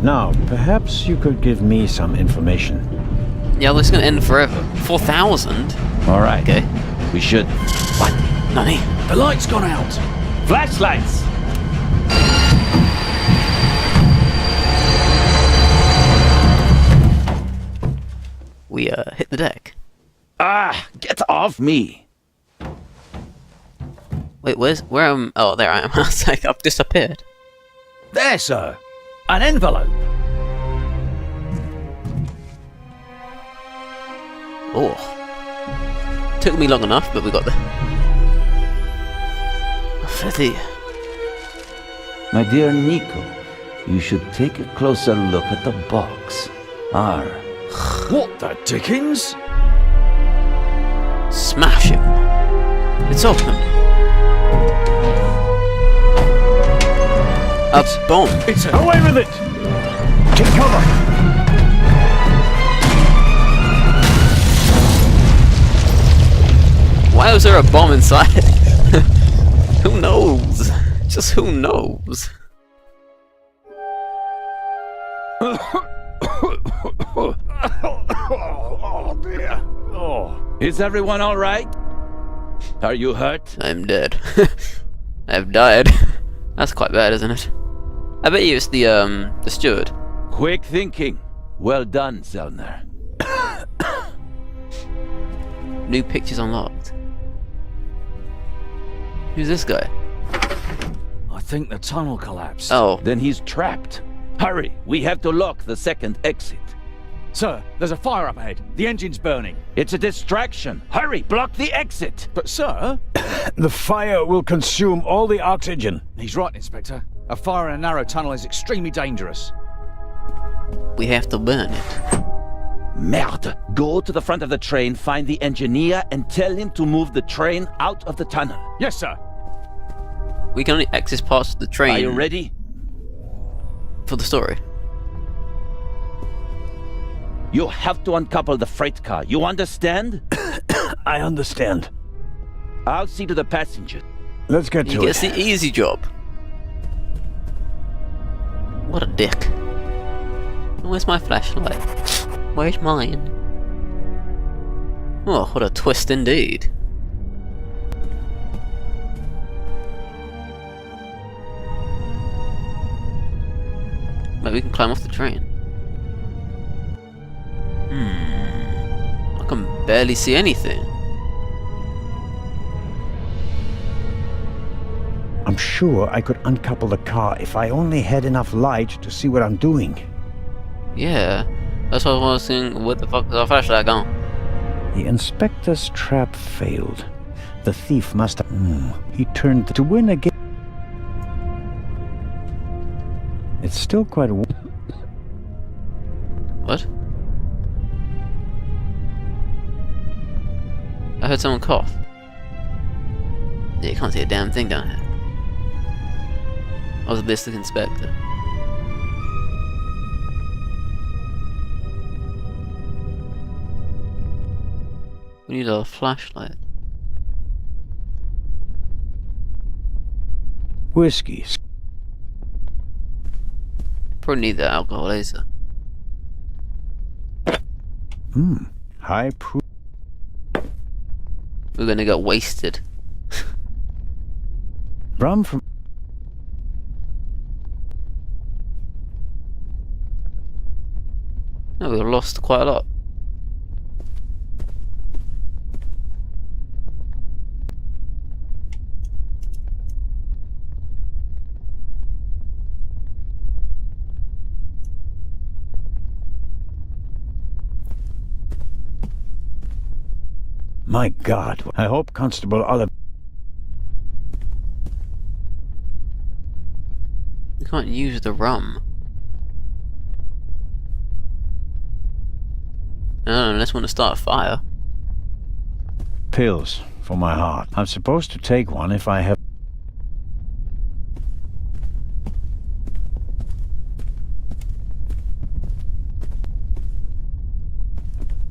Now, perhaps you could give me some information. Yeah, this is gonna end forever. 4,000? All right. Okay. We should... What? Nani? The light's gone out. Flashlights! We hit the deck. Ah, get off me! Wait, where am? Oh, there I am. I was like, I've disappeared. There, sir. An envelope. Oh, took me long enough, but we got there. Freddy. My dear Nico, you should take a closer look at the box. R. What the dickens? Smash him. It's open. A bomb. It's a... Away with it! Take cover! Why was there a bomb inside? Who knows? Just who knows? Oh dear. Oh. Is everyone alright? Are you hurt? I'm dead. I've died. That's quite bad, isn't it? I bet you it's the steward. Quick thinking. Well done, Zellner. New pictures unlocked. Who's this guy? I think the tunnel collapsed. Oh. Then he's trapped. Hurry, we have to lock the second exit. Sir, there's a fire up ahead. The engine's burning. It's a distraction. Hurry, block the exit. But sir... The fire will consume all the oxygen. He's right, Inspector. A fire in a narrow tunnel is extremely dangerous. We have to burn it. Merde. Go to the front of the train, find the engineer, and tell him to move the train out of the tunnel. Yes, sir. We can only access parts of the train. Are you ready? For the story. You have to uncouple the freight car. You understand? I understand. I'll see to the passenger. Let's get to He it. gets the easy job. What a dick. Where's my flashlight? Where's mine? Oh, what a twist indeed. Maybe we can climb off the train. I can barely see anything. I'm sure I could uncouple the car if I only had enough light to see what I'm doing. Yeah, that's what I was saying. What the fuck is our flashlight gone? The inspector's trap failed. The thief must have... he turned to win again. It's still quite... What? I heard someone cough. Yeah, you can't see a damn thing down here. I was a ballistic inspector. We need a flashlight. Whiskey. Probably need the alcohol laser. High proof. We're gonna get wasted. Rum from... No, we've lost quite a lot. My God, I hope Constable Oliver... We can't use the rum. No, unless we want to start a fire. Pills for my heart. I'm supposed to take one if I have...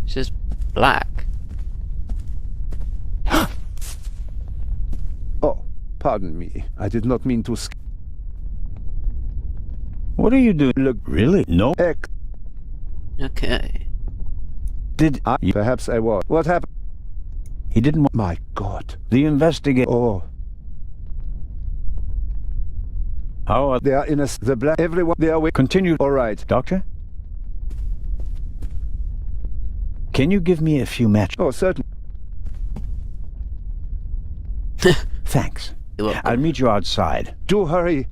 It's just black. Oh, pardon me. I did not mean to... What are you doing? Look, really? No. Okay. Did I... Perhaps I was. What happened? He didn't want... My God. The investigator... Oh. How are They are in the black. Everyone, they are with. Continue. All right. Doctor? Can you give me a few matches? Oh, certainly. Thanks. You're welcome. I'll meet you outside. Do hurry.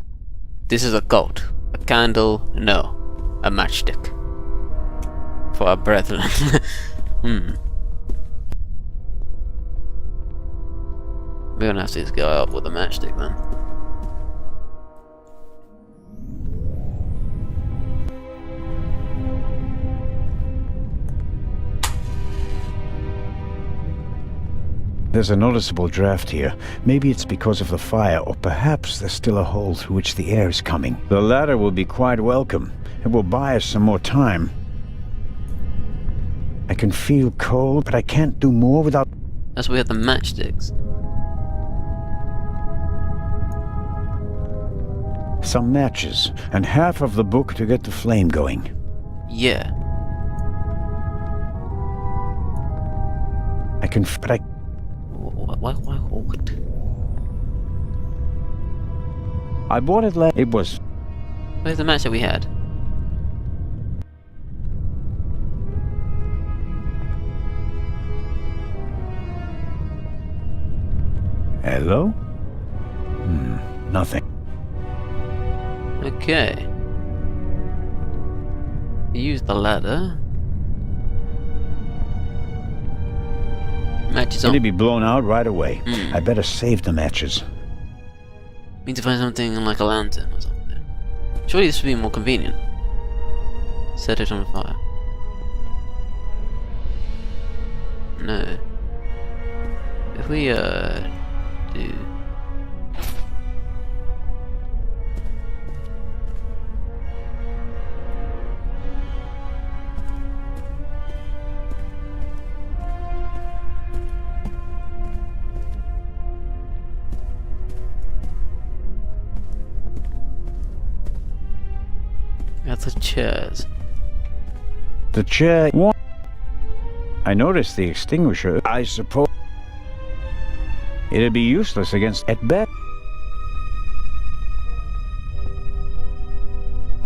This is a goat. A candle, no. A matchstick. For our brethren. We're gonna have to just go out with a matchstick then. There's a noticeable draft here. Maybe it's because of the fire, or perhaps there's still a hole through which the air is coming. The latter will be quite welcome. It will buy us some more time. I can feel cold, but I can't do more without... That's why we have the matchsticks. some matches, and half of the book to get the flame going. Yeah. I can... but I... What? I bought it it was... Where's the match that we had? Hello? Nothing. Okay. Use the ladder. Matches on. It'll be blown out right away. I better save the matches. Need to find something like a lantern or something. Surely this would be more convenient. Set it on fire. No. If we do... At the chairs. The chair... I noticed the extinguisher. I suppose... it'd be useless against... at best...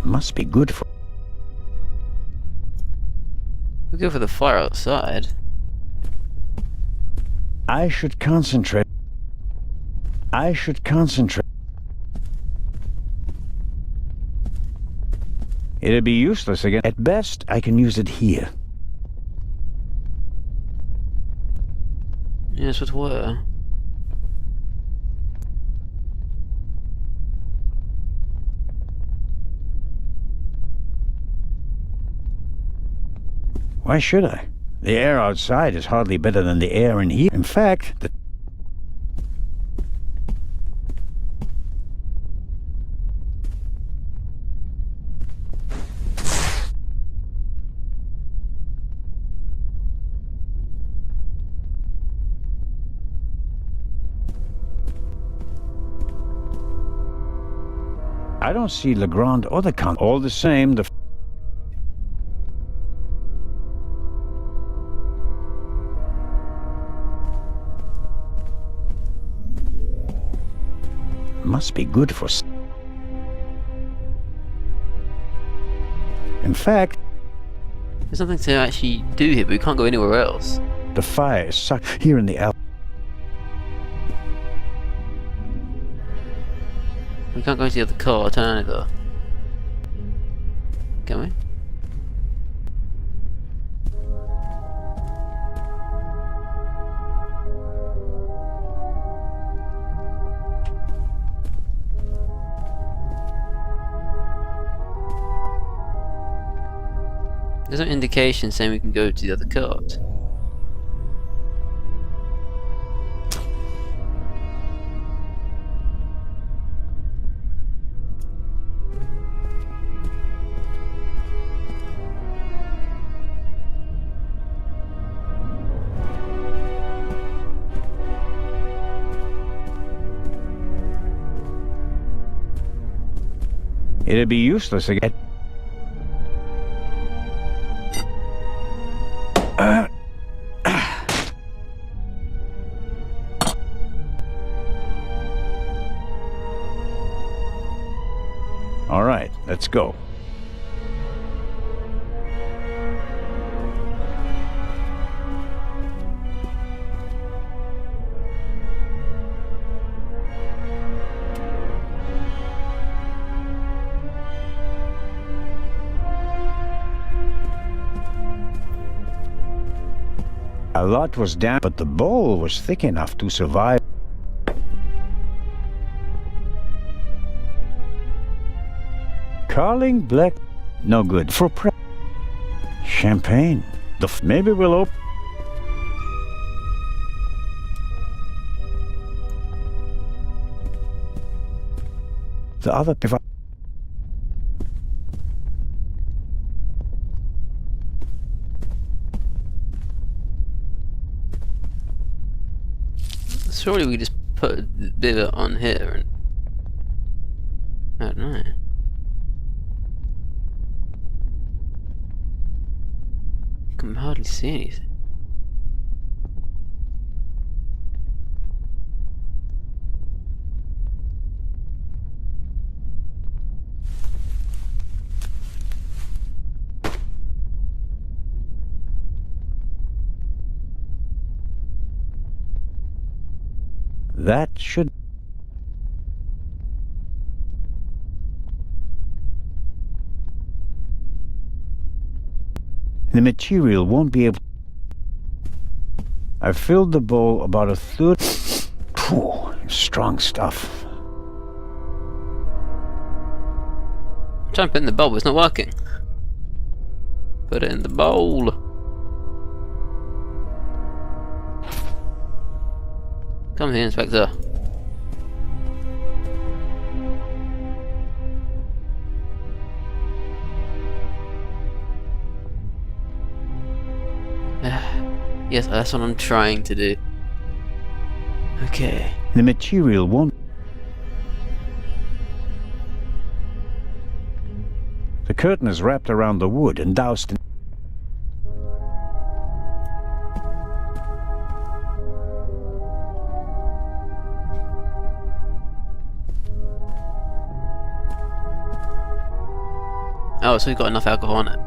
must be good for... We go for the fire outside. I should concentrate. It'd be useless again. At best, I can use it here. Yes, it were. Why should I? The air outside is hardly better than the air in here. In fact, the... I don't see Legrand or the Count. All the same, the... must be good for... In fact... There's something to actually do here, but we can't go anywhere else. The fire is sucked here in the Alps. We can't go into the other car alternator. Can we? There's no indication saying we can go to the other cart. It'd be useless again. All right, let's go. A lot was down, but the bowl was thick enough to survive. Carling black, no good for champagne. Maybe we'll open. The other. Surely we just put a bit of it on here and... I don't know. I can hardly see anything. That should... The material won't be able... I filled the bowl about a third... Phew, strong stuff. Trying to put it in the bowl, but it's not working. Put it in the bowl. Come here, Inspector. Yes, that's what I'm trying to do. Okay. The material won't... The curtain is wrapped around the wood and doused in... Oh, so we've got enough alcohol on it.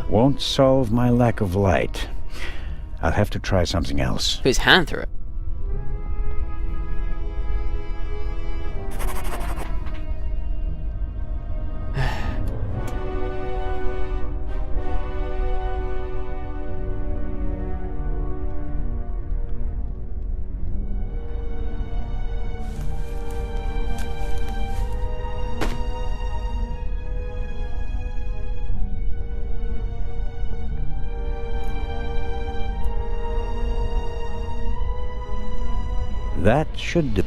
Won't solve my lack of light. I'll have to try something else. Put his hand through it. That should do.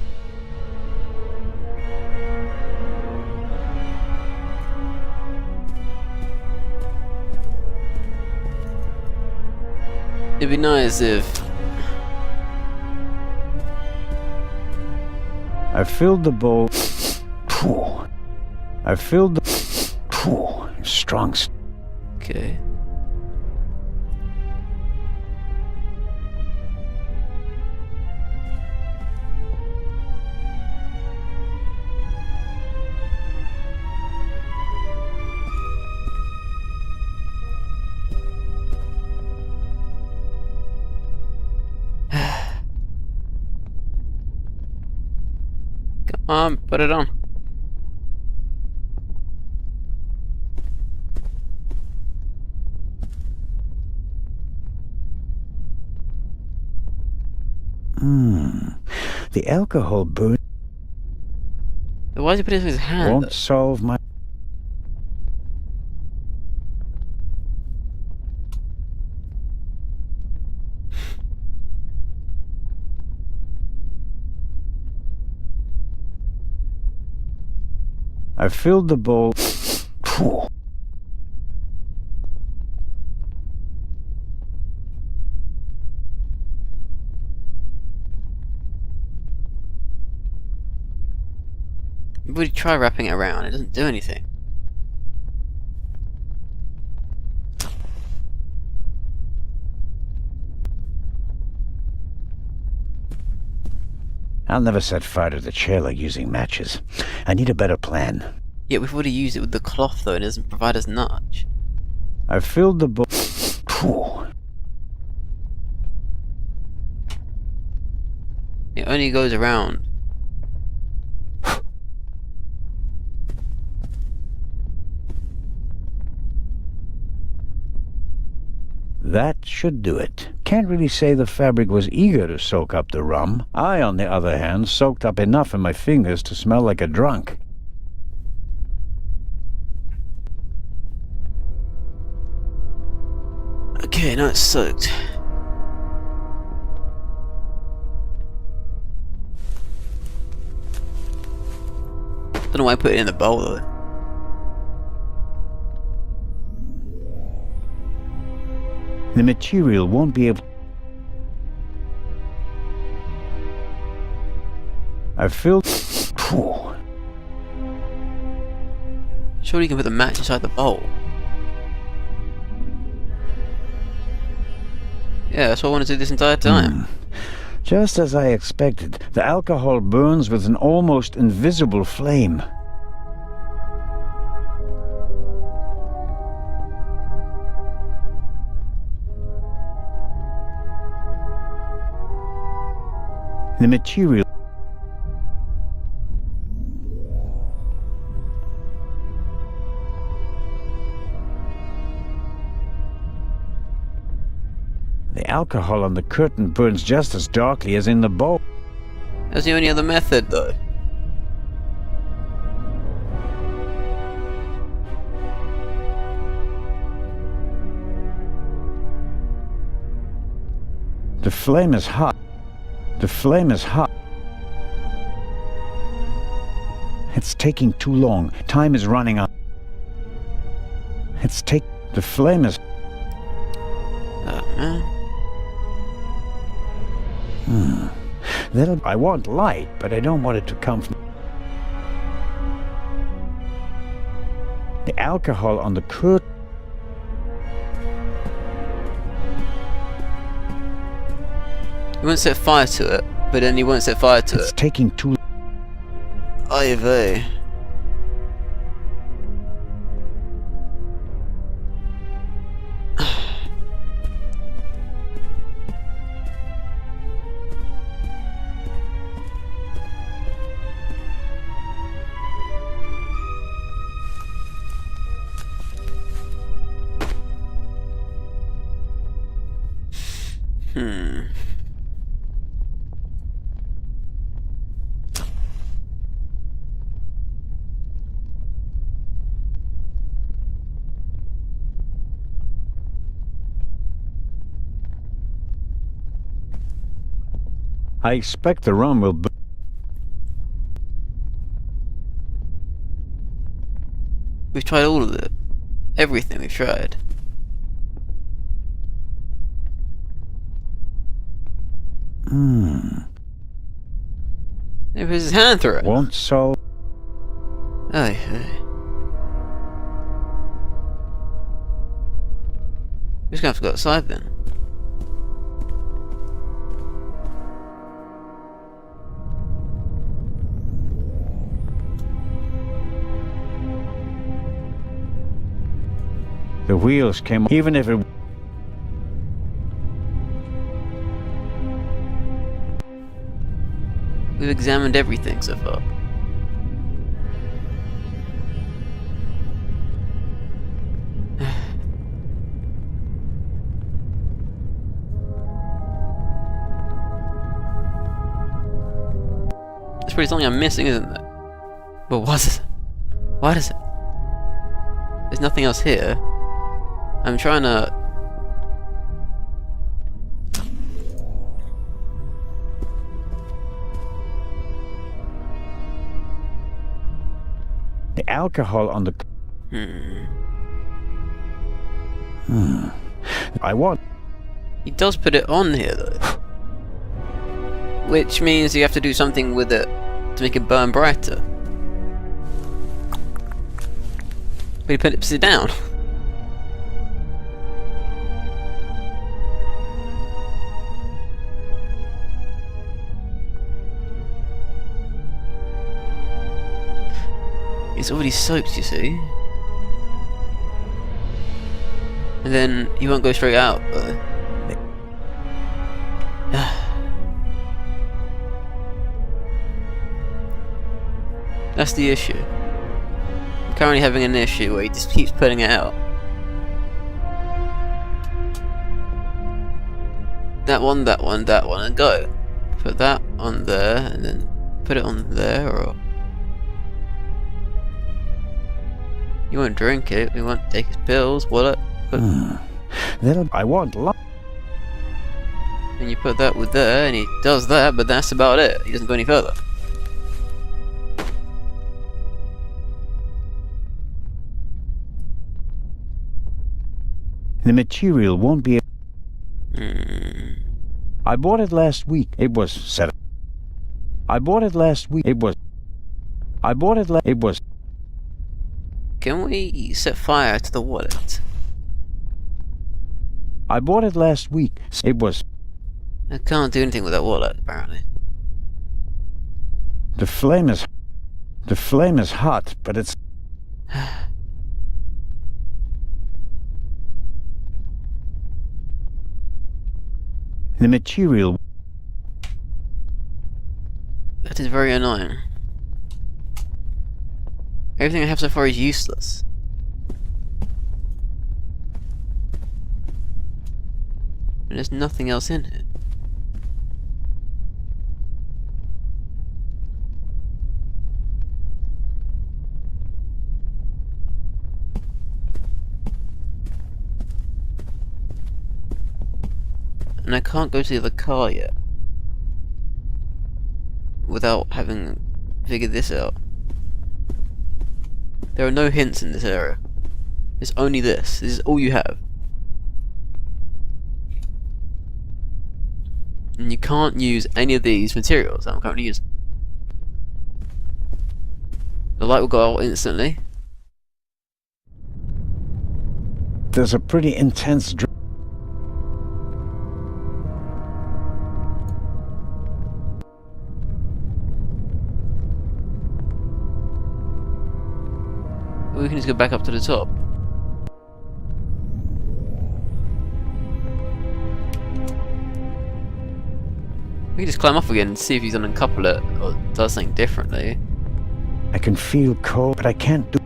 It'd be nice if... I filled the bowl... Phew. I filled the... Phew. Strong... Okay. Come on, put it on. The alcohol burn... Why did he put it in his hand? Won't solve my... I filled the bowl... Phew. We try wrapping it around, it doesn't do anything. I'll never set fire to the chair like using matches. I need a better plan. Yeah, we've already used it with the cloth though, and it doesn't provide us much. I've filled the bowl. Phew. It only goes around. That should do it. Can't really say the fabric was eager to soak up the rum. I, on the other hand, soaked up enough in my fingers to smell like a drunk. Okay, now it's soaked. Don't know why I put it in the bowl though. The material won't be able... I've filled... Phew. Surely you can put the match inside the bowl. Yeah, that's what I wanted to do this entire time. Just as I expected, the alcohol burns with an almost invisible flame. The material... The alcohol on the curtain burns just as darkly as in the bowl. That's the only other method though. The flame is hot. The flame is hot. It's taking too long. Time is running out. The flame is... Oh man. I want light, but I don't want it to come from... The alcohol on the curtain... You won't set fire to it, but then you won't set fire to it. It's taking too... Oy vey. I expect the rum will... We've tried all of it. Everything we've tried. There was his hand through it. Won't solve... Aye. We're just gonna have to go outside then. The wheels came... Even if it... We've examined everything so far. There's probably something I'm missing, isn't there? But what is it? What is it? There's nothing else here. I'm trying to... The alcohol on the... I want... He does put it on here though. Which means you have to do something with it to make it burn brighter. But he puts it down. It's already soaked, you see. And then he won't go straight out, though. That's the issue. I'm currently having an issue where he just keeps putting it out. That one, and go. Put that on there, and then put it on there, or... You won't drink it, we won't take his pills, will it? Then I want and you put that with there, and he does that, but that's about it. He doesn't go any further. The material won't be... I bought it last week. It was set. I bought it last week. It was... I bought it it was... Can we set fire to the wallet? I bought it last week. It was... I can't do anything with that wallet, apparently. The flame is... The flame is hot, but it's... The material... That is very annoying. Everything I have so far is useless. And there's nothing else in here. And I can't go to the other car yet without having figured this out. There are no hints in this area. It's only this. This is all you have. And you can't use any of these materials that I'm currently using. The light will go out instantly. There's a pretty intense... We can just go back up to the top. We can just climb up again and see if he's gonna uncouple it or does something differently. I can feel cold, but I can't do...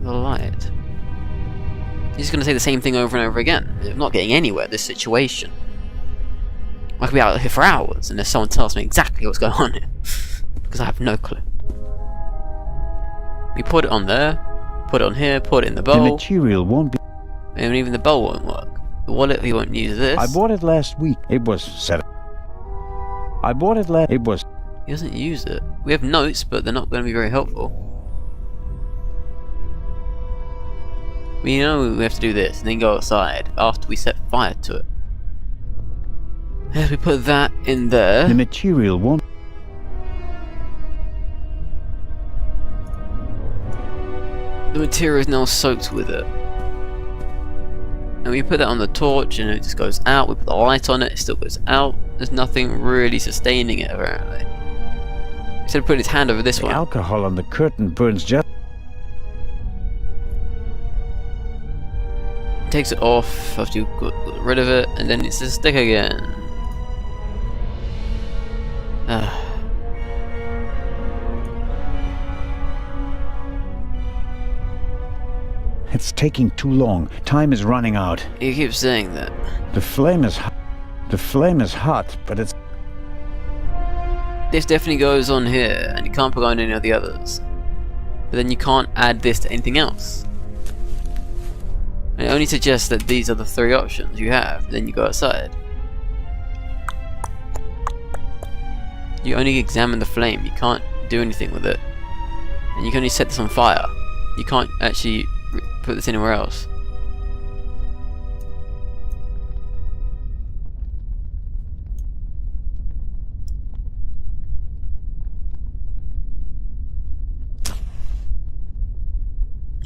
The light. He's just gonna say the same thing over and over again. I'm not getting anywhere in this situation. I could be out here for hours unless someone tells me exactly what's going on here. Because I have no clue. We put it on there, put it on here, put it in the bowl. The material won't be... And even the bowl won't work. The wallet, he won't use this. I bought it last week. It was set. I bought it last... It was... He doesn't use it. We have notes, but they're not going to be very helpful. We know we have to do this, and then go outside after we set fire to it. As we put that in there... The material won't... The material is now soaked with it. And we put that on the torch and it just goes out. We put the light on it, it still goes out. There's nothing really sustaining it, apparently. Instead of putting his hand over this one. The alcohol on the curtain burns just... Takes it off after you've got rid of it, and then it's a stick again. It's taking too long. Time is running out. You keep saying that. The flame is hot, but it's... This definitely goes on here, and you can't put on any of the others. But then you can't add this to anything else. And it only suggests that these are the three options you have, then you go outside. You only examine the flame, you can't do anything with it. And you can only set this on fire. You can't actually put this anywhere else.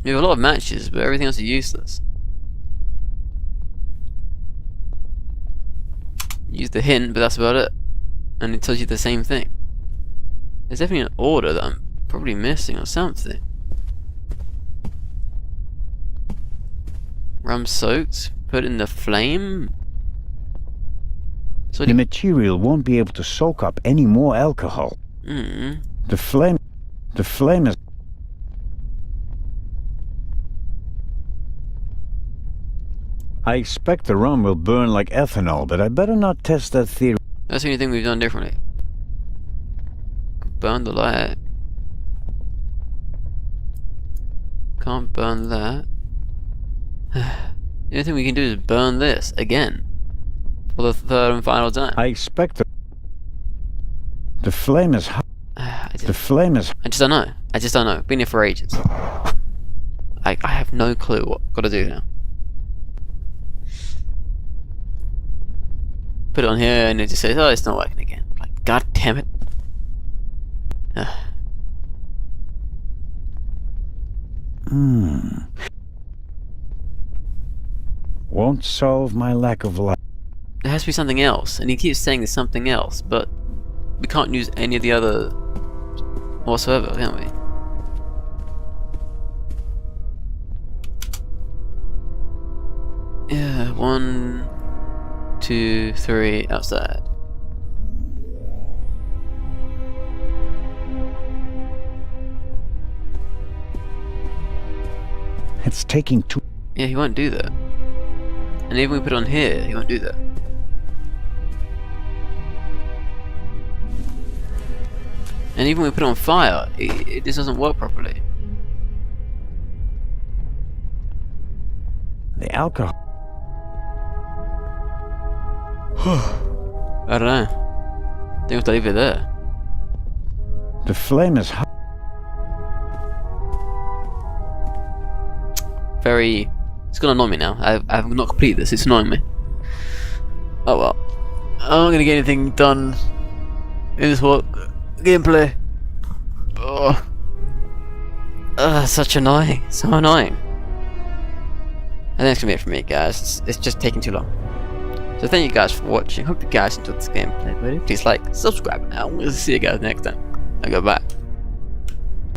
We have a lot of matches, but everything else is useless. Use the hint, but that's about it. And it tells you the same thing. There's definitely an order that I'm Probably missing or something. Rum soaked, put in the flame. So the material won't be able to soak up any more alcohol. The flame is... I expect the rum will burn like ethanol, but I better not test that theory. That's the only thing we've done differently. Burn the light. Can't burn that. The only thing we can do is burn this again. For the third and final time. I expect the flame is hot. The flame is... I just don't know. I just don't know. Been here for ages. I have no clue what I've got to do now. Put it on here and it just says, oh, it's not working again. Like, god damn it. Won't solve my lack of light. There has to be something else, and he keeps saying there's something else, but we can't use any of the other whatsoever, can we? Yeah, 1, 2, 3, outside. It's taking too... Yeah, he won't do that. And even we put it on here, he won't do that. And even when we put it on fire, it just doesn't work properly. The alcohol... I don't know. I think we have to leave it there. The flame is hot. Very... It's gonna annoy me now. I've not completed this, it's annoying me. Oh well. I'm not gonna get anything done in this gameplay. Such annoying. So annoying. I think that's gonna be it for me, guys. It's just taking too long. So thank you guys for watching. Hope you guys enjoyed this gameplay. Please like, subscribe, and we'll see you guys next time. I go back.